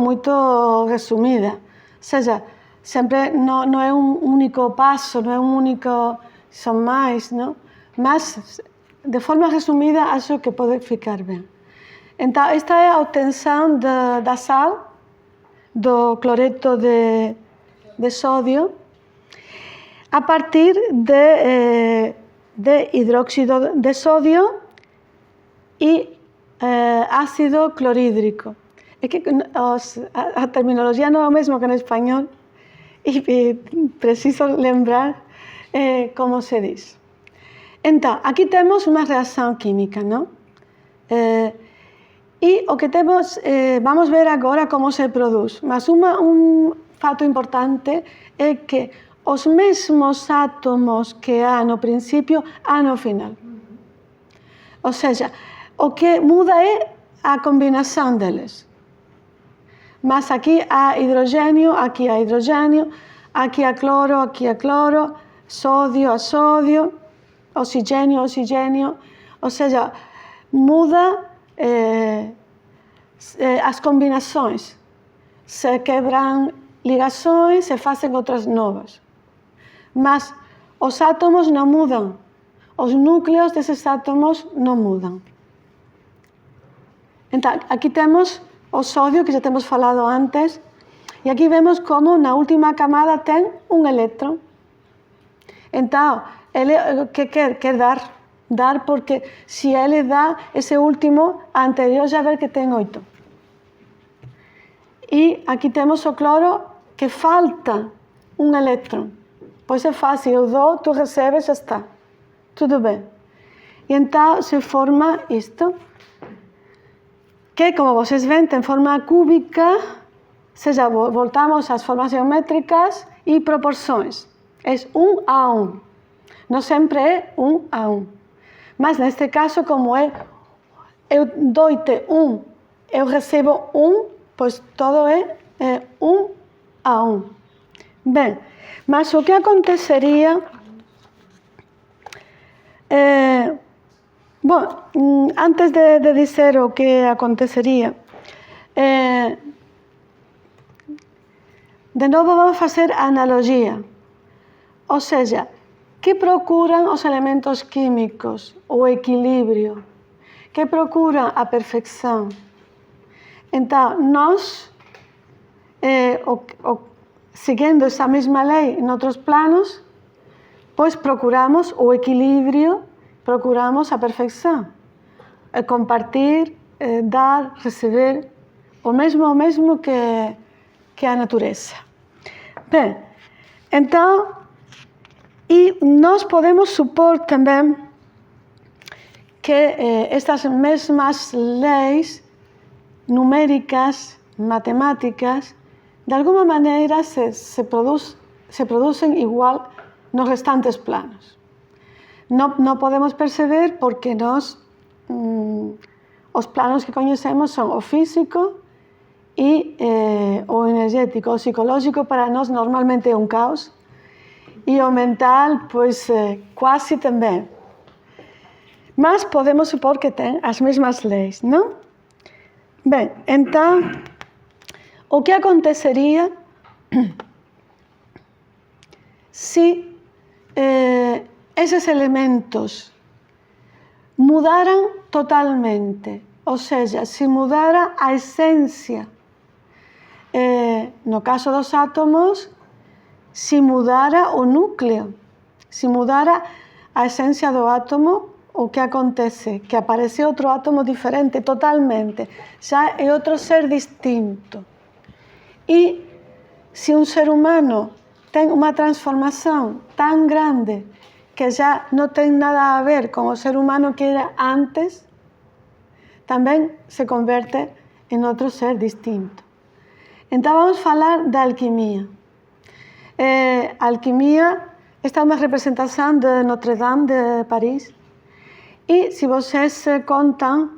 resumida. Ou seja, sempre não é um único passo, não é um único, são mais, não? Mas, de forma resumida, acho que pode ficar bem. Então, esta é a obtenção da sal, do cloreto de sódio, a partir de hidróxido de sodio e ácido clorídrico. É que a terminología non é o mesmo que en español e preciso lembrar como se diz. Então, aqui temos unha reacción química, non? E o que temos, vamos ver agora como se produz, mas un fato importante é que os mesmos átomos que há no principio há no final. Ou seja, o que muda é a combinação deles. Mas aqui há hidrogênio, aqui há hidrogênio, aqui há cloro, sódio a sódio, oxigênio, oxigênio. Ou seja, muda as combinações. Se quebram ligações, se fazem outras novas. Mas os átomos não mudam. Os núcleos desses átomos não mudam. Então, aqui temos o sódio, que já temos falado antes, e aqui vemos como na última camada tem um elétron. Então, ele que quer dar, porque se ele dá esse último, a anterior já vê que tem 8. E aqui temos o cloro, que falta um elétron. Pois é fácil, eu dou, tu recebes, já está. Tudo bem. E então se forma isto, que, como vocês veem, tem forma cúbica, ou seja, voltamos às formas geométricas e proporções. É 1 a 1. Não sempre é 1 a 1. Mas neste caso, como é, eu dou-te 1, eu recebo 1, pois todo é 1 a 1. Bem, mas o que aconteceria... Bom, antes de dizer o que aconteceria, de novo vamos fazer a analogia. Ou seja, que procuram os elementos químicos? O equilíbrio. Que procuram a perfeição. Então, nós, seguindo essa mesma lei em outros planos, pois procuramos o equilíbrio, procuramos a perfeição. Compartir, dar, receber, o mesmo que a natureza. Bem, então, e nós podemos supor também que estas mesmas leis numéricas, matemáticas, de alguma maneira se producem igual nos restantes planos. Não podemos perceber porque nós, os planos que conhecemos são o físico e o energético. O psicológico para nós normalmente é um caos e o mental, pois, quase também. Mas podemos supor que tem as mesmas leis, não? Bem, então, o que aconteceria se esses elementos mudaram totalmente, ou seja, se mudara a essência, no caso dos átomos, se mudara o núcleo, se mudara a essência do átomo, o que acontece? Que aparece outro átomo diferente totalmente, já é outro ser distinto. E se um ser humano tem uma transformação tão grande que já não tem nada a ver com o ser humano que era antes, também se converte em outro ser distinto. Então vamos falar da alquimia. A alquimia, esta é uma representação de Notre Dame de Paris. E se vocês contam,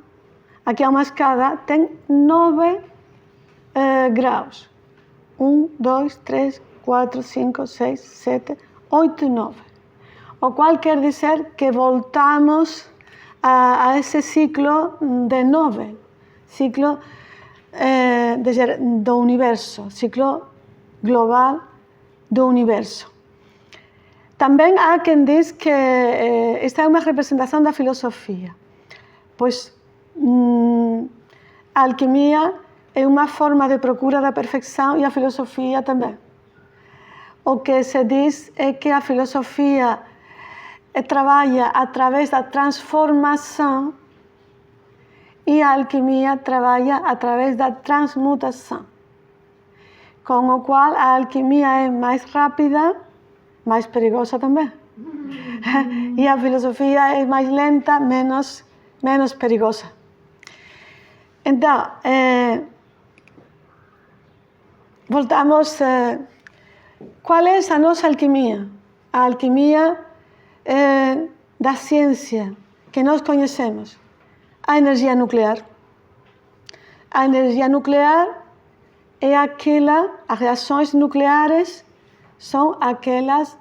aqui há uma escada, tem 9 graus. 1, 2, 3, 4, 5, 6, 7, 8 e 9. O qual quer dizer que voltamos a esse ciclo de 9, ciclo do universo, ciclo global do universo. Também há quem diz que esta é uma representação da filosofia, pois a alquimia é uma forma de procura da perfeição e a filosofia também. O que se diz é que a filosofia trabalha através da transformação e a alquimia trabalha através da transmutação. Com o qual a alquimia é mais rápida, mais perigosa também. E a filosofia é mais lenta, menos perigosa. Então, voltamos. Qual é a nossa alquimia? A alquimia da ciência que nós conhecemos. A energia nuclear. A energia nuclear é as reações nucleares são aquelas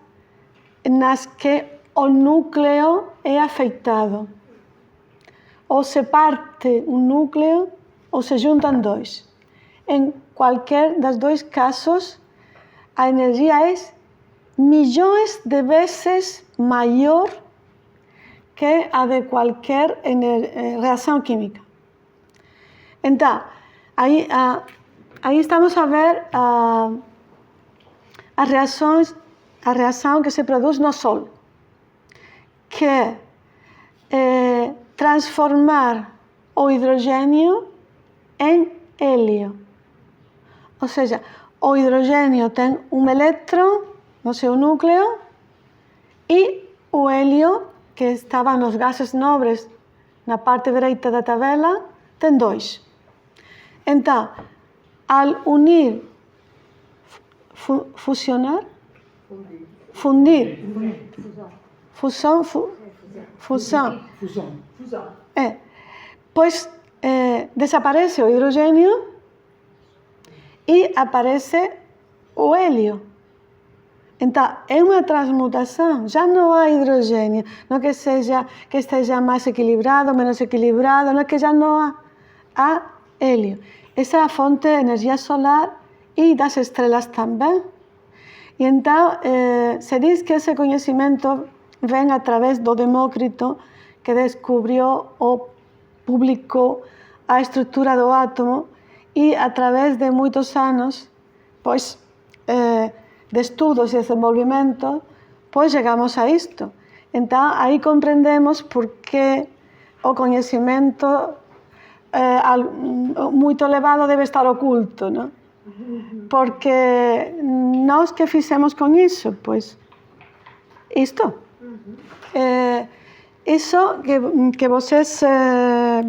nas que o núcleo é afetado. Ou se parte um núcleo ou se juntam dois. Em qualquer dos dois casos, a energia é milhões de vezes maior que a de qualquer reação química. Então, aí estamos a ver a reação que se produz no Sol, que é transformar o hidrogênio em hélio. Ou seja, o hidrogênio tem um elétron no seu núcleo e o hélio, que estava nos gases nobres na parte direita da tabela, tem 2. Então, ao unir, fundir, fusão, pois desaparece o hidrogênio e aparece o hélio. Então, é uma transmutação, já não há hidrogênio, não que esteja mais equilibrado, menos equilibrado, não é que já não há hélio. Essa é a fonte de energia solar e das estrelas também. E então, se diz que esse conhecimento vem através do Demócrito, que descobriu ou publicou a estrutura do átomo, e através de muitos anos, pois, de estudos e desenvolvimento, pois chegamos a isto. Então, aí compreendemos por que o conhecimento muito elevado deve estar oculto, não? Porque nós que fizemos com isso, pois, isto. Isso que vocês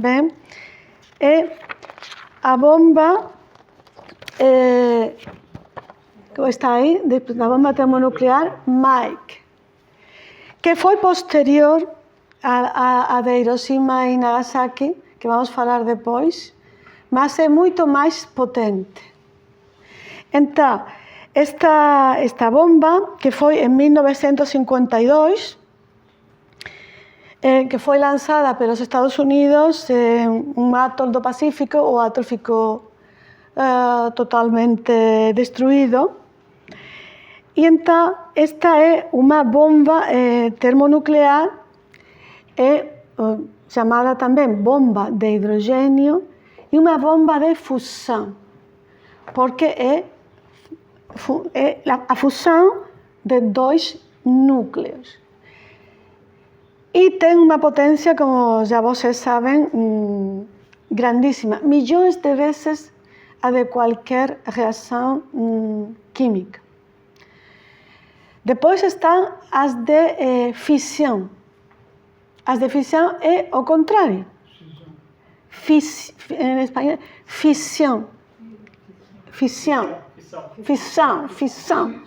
veem é a bomba que está aí, a bomba termonuclear Mike, que foi posterior a de Hiroshima e Nagasaki, que vamos falar depois, mas é muito mais potente. Então, esta bomba, que foi em 1952, que foi lançada pelos Estados Unidos em um atol do Pacífico, o atol ficou totalmente destruído. E então, esta é uma bomba termonuclear, chamada também bomba de hidrogênio, e uma bomba de fusão, porque é a fusão de 2 núcleos. E tem uma potência, como já vocês sabem, grandíssima, milhões de vezes a de qualquer reação química. Depois estão as de fissão. As de fissão é o contrário. Em espanhol, fissão. Fissão. Fissão. Fissão.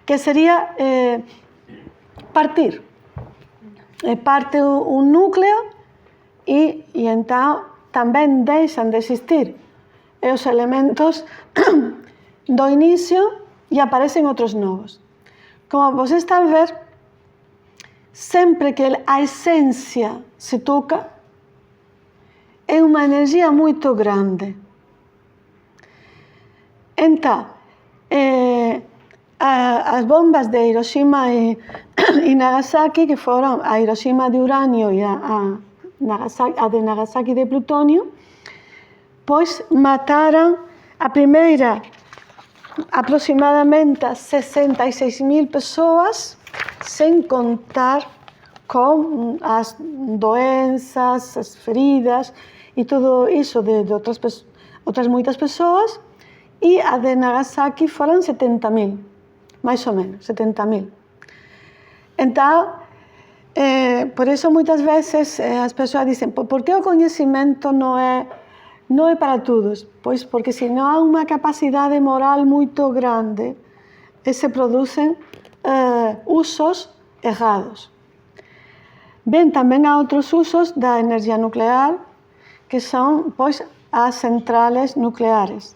Que seria partir. Parte um núcleo e então também deixam de existir os elementos do início e aparecem outros novos. Como vocês estão a ver, sempre que a essência se toca, é uma energia muito grande. Então, as bombas de Hiroshima e Nagasaki, que foram a Hiroshima de urânio e a a de Nagasaki de plutonio, pois mataran a primeira aproximadamente 66.000 persoas, sen contar con as doenzas, as feridas e todo iso de outras moitas persoas, e a de Nagasaki foran 70.000, máis ou menos, 70.000. Entón, por iso moitas veces as persoas dicen, por que o coñecemento non é para todos? Pois porque se non há unha capacidade moral moito grande, se producen usos errados. Ben, tamén há outros usos da enerxía nuclear, que son pois as centrales nucleares.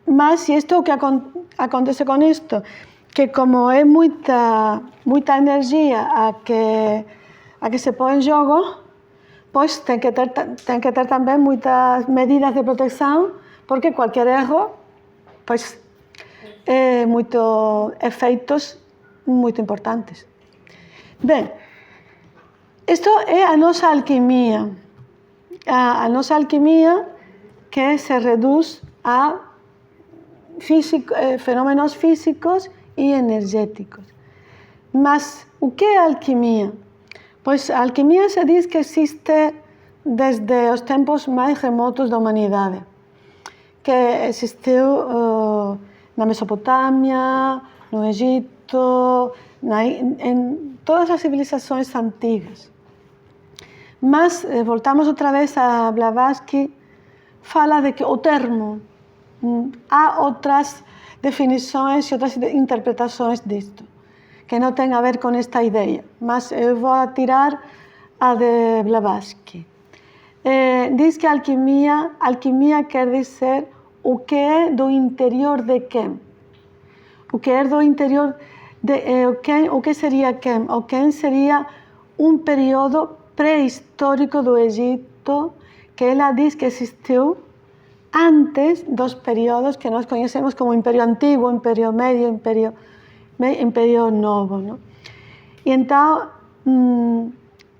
Mas, e isto o que acontece con isto? Que como é moita enerxía a que se põe en xogo, pois ten que ter tamén moitas medidas de protección, porque cualquier erro pois efeitos moito importantes. Ben, isto é a nosa alquimía. A nosa alquimía que se reduz a fenómenos físicos e energéticos. Mas o que é a alquimía? Pois a alquimía se diz que existe desde os tempos máis remotos da humanidade, que existiu na Mesopotamia, no Egipto, en todas as civilizações antigas. Mas voltamos outra vez a Blavatsky, fala de que o termo, há outras definições e outras interpretações disto, que non ten a ver con esta idea, mas eu vou tirar a de Blavatsky. Diz que a alquimia quer dizer o que é do interior de quen. O que é do interior de o que sería quen? O quen sería un período prehistórico do Egipto que ela diz que existiu antes dos períodos que nós coñecemos como Imperio Antigo, Imperio Medio, Imperio Novo, ¿no? E entón,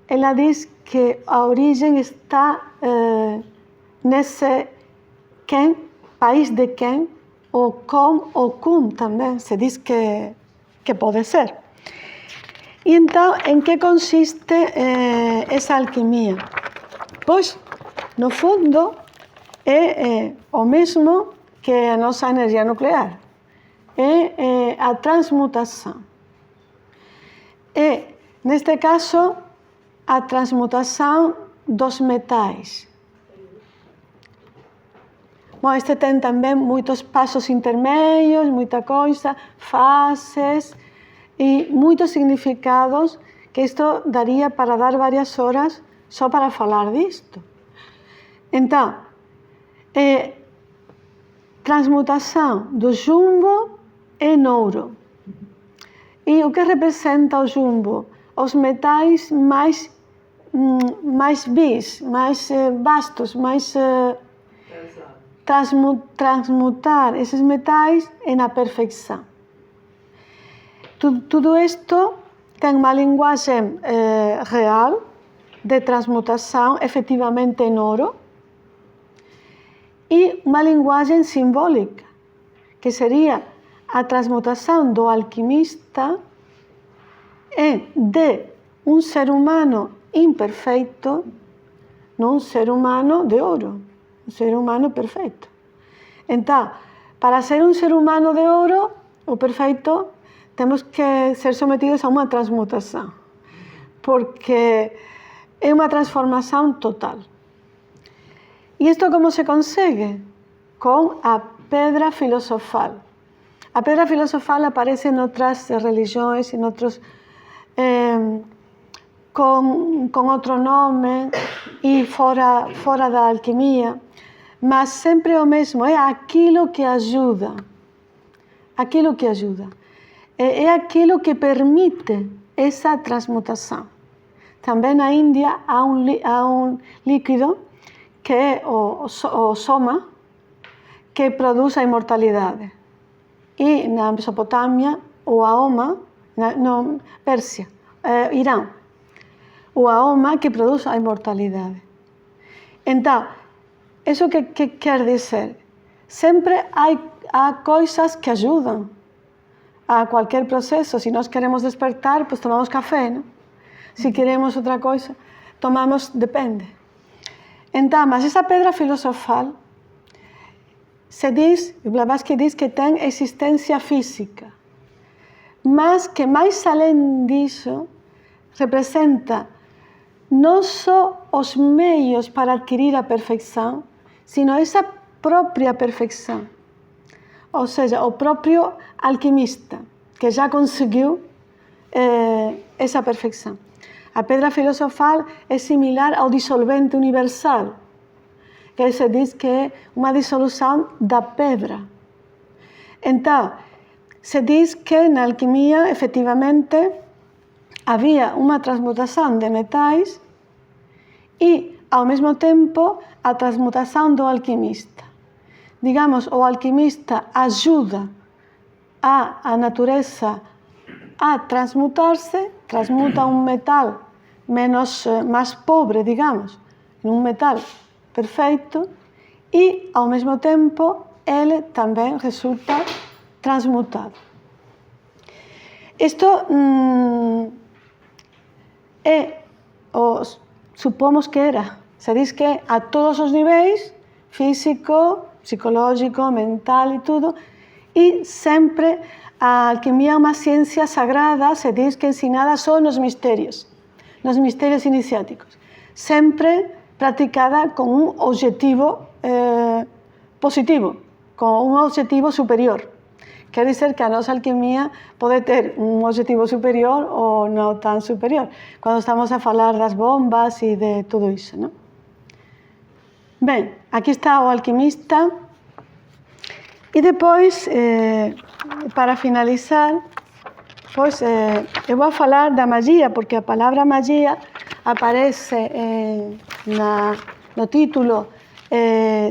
ela diz que a origen está nese quen, país de quen, o cum tamén se diz que pode ser. E entón, en que consiste esa alquimía? Pois, no fondo, é o mesmo que a nosa enerxía nuclear. É a transmutación. É, neste caso, a transmutación dos metais. Bom, este ten tamén moitos pasos intermedios, moita coisa, fases e moitos significados que isto daría para dar varias horas só para falar disto. Entón, transmutación do xumbo en ouro. E o que representa o xumbo? Os metais máis vis, máis vastos, máis transmutar eses metais na perfección. Tudo isto ten unha linguaxe real de transmutación efectivamente en ouro e unha linguaxe simbólica, que sería a transmutación do alquimista de un ser humano imperfeito nun ser humano de ouro, un ser humano perfeito. Entón, para ser un ser humano de ouro, o perfeito, temos que ser sometidos a unha transmutación, porque é unha transformación total. E isto como se consegue? Con a pedra filosofal. A pedra filosofal aparece en outras religións, en outros, con outro nome e fora da alquimía, mas sempre o mesmo, é aquilo que ajuda. Aquilo que ajuda. É aquilo que permite esa transmutación. Tamén na India há un líquido que é o soma, que produz a inmortalidade. E na Mesopotamia, o ahoma, Persia, Irán, ou a alma que produz a imortalidade. Então, isso que quer dizer? Sempre há coisas que ajudam a qualquer processo. Se nós queremos despertar, pues tomamos café, não? Se queremos outra coisa, tomamos, depende. Então, mas essa pedra filosofal, se diz, Blavatsky diz que tem existência física, mas que mais além disso, representa não só os meios para adquirir a perfeição, sino essa própria perfeição. Ou seja, o próprio alquimista, que já conseguiu essa perfeição. A pedra filosofal é similar ao dissolvente universal, que se diz que é uma dissolução da pedra. Então, se diz que na alquimia, efetivamente, havia uma transmutação de metais e, ao mesmo tempo, a transmutação do alquimista. Digamos, o alquimista ajuda a natureza a transmutar-se, transmuta um metal mais pobre, digamos, em um metal perfeito, e, ao mesmo tempo, ele também resulta transmutado. Isto supomos que era, se diz que a todos os níveis, físico, psicológico, mental e tudo, e sempre a alquimia é uma ciência sagrada, se diz que ensinada só nos mistérios iniciáticos, sempre praticada com um objetivo positivo, com um objetivo superior. Quer dizer que a nossa alquimia pode ter um objetivo superior ou não tão superior, quando estamos a falar das bombas e de tudo isso, não? Bem, aqui está o alquimista. E depois, para finalizar, pois, eu vou falar da magia, porque a palavra magia aparece no título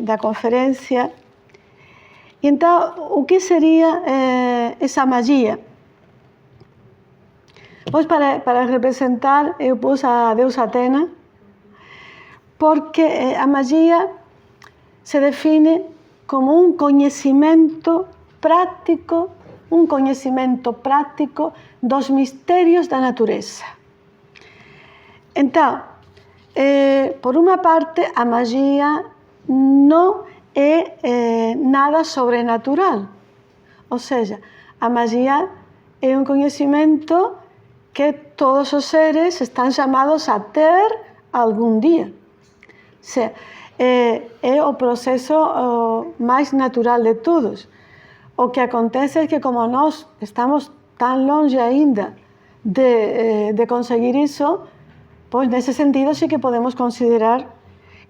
da conferência. Então, o que seria essa magia? Pois, para representar, eu pus a deusa Atena, porque a magia se define como um conhecimento prático dos mistérios da natureza. Então, por uma parte, a magia não é nada sobrenatural. Ou seja, a magia é um conhecimento que todos os seres estão chamados a ter algum dia. Ou seja, é o processo mais natural de todos. O que acontece é que, como nós estamos tão longe ainda de conseguir isso, pois nesse sentido sí que podemos considerar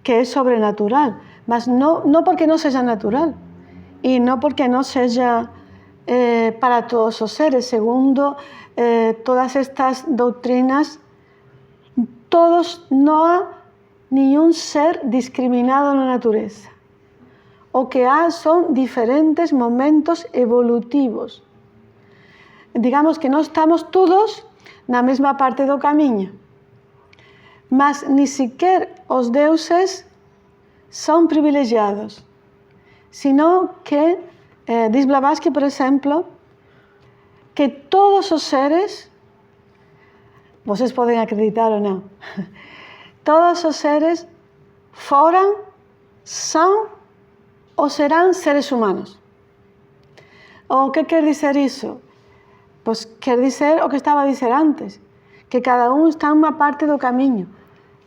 que é sobrenatural, mas não porque não seja natural e não porque não seja para todos os seres. Segundo todas estas doutrinas, não há nenhum ser discriminado na natureza. O que há são diferentes momentos evolutivos. Digamos que nós estamos todos na mesma parte do caminho, mas nem sequer os deuses são privilegiados, sino que, diz Blavatsky, por exemplo, que todos os seres, vocês podem acreditar ou não, todos os seres foram, são ou serão seres humanos. O que quer dizer isso? Pois quer dizer o que estava a dizer antes, que cada um está em uma parte do caminho,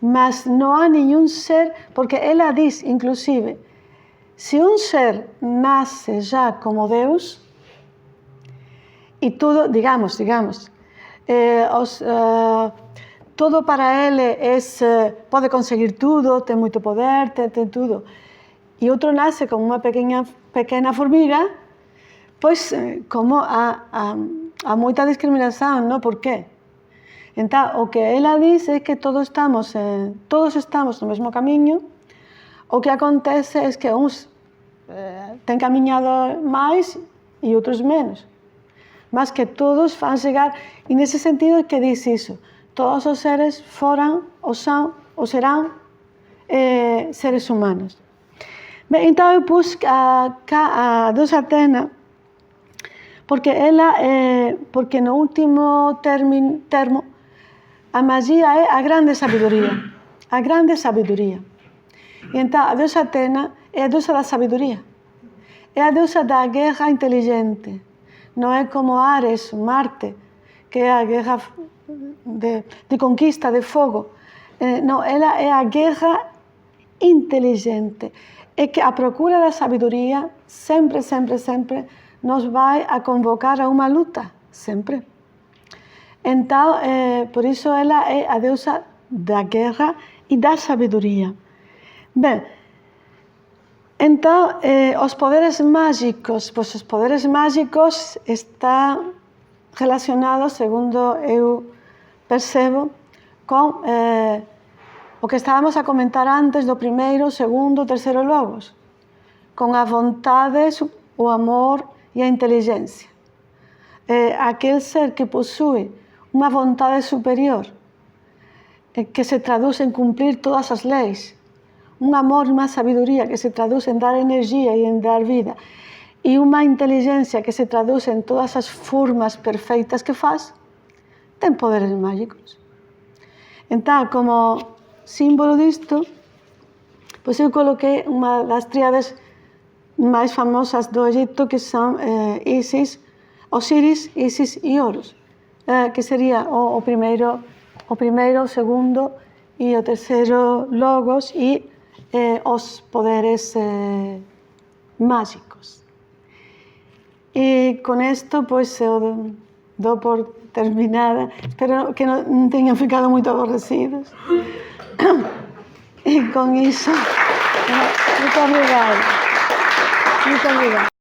mas não há nenhum ser, porque ela diz, inclusive, se um ser nasce já como Deus, e tudo, digamos, tudo para ele pode conseguir tudo, tem muito poder, tem tudo, e outro nasce como uma pequena formiga, pois como há muita discriminação, não? Por quê? Então, o que ela diz é que todos estamos no mesmo caminho. O que acontece é que uns têm caminhado mais e outros menos, mas que todos vão chegar, e nesse sentido que diz isso, todos os seres foram, ou são, ou serão seres humanos. Bem, então eu pus cá a deusa Atena, porque no último termo, a magia é a grande sabedoria. A grande sabedoria. E então a deusa Atena é a deusa da sabedoria. É a deusa da guerra inteligente. Não é como Ares, Marte, que é a guerra de conquista, de fogo. Não, ela é a guerra inteligente. É que a procura da sabedoria sempre, sempre, sempre nos vai a convocar a uma luta. Sempre. Então, por isso ela é a deusa da guerra e da sabedoria. Bem, então, os poderes mágicos, pois os poderes mágicos estão relacionados, segundo eu percebo, com o que estávamos a comentar antes do primeiro, segundo, terceiro logos, com a vontade, o amor e a inteligência. Aquele ser que possui uma vontade superior, que se traduz em cumprir todas as leis, um amor e uma sabedoria que se traduz em dar energia e em dar vida, e uma inteligência que se traduz em todas as formas perfeitas que faz, tem poderes mágicos. Então, como símbolo disto, pois eu coloquei uma das tríades mais famosas do Egito, que são Isis, Osiris, Isis e Horus, que seria o primeiro, o segundo e o terceiro logos e os poderes mágicos. E com isto, pois, eu dou por terminada. Espero que não tenham ficado muito aborrecidos. E com isso, muito obrigada. Muito obrigada.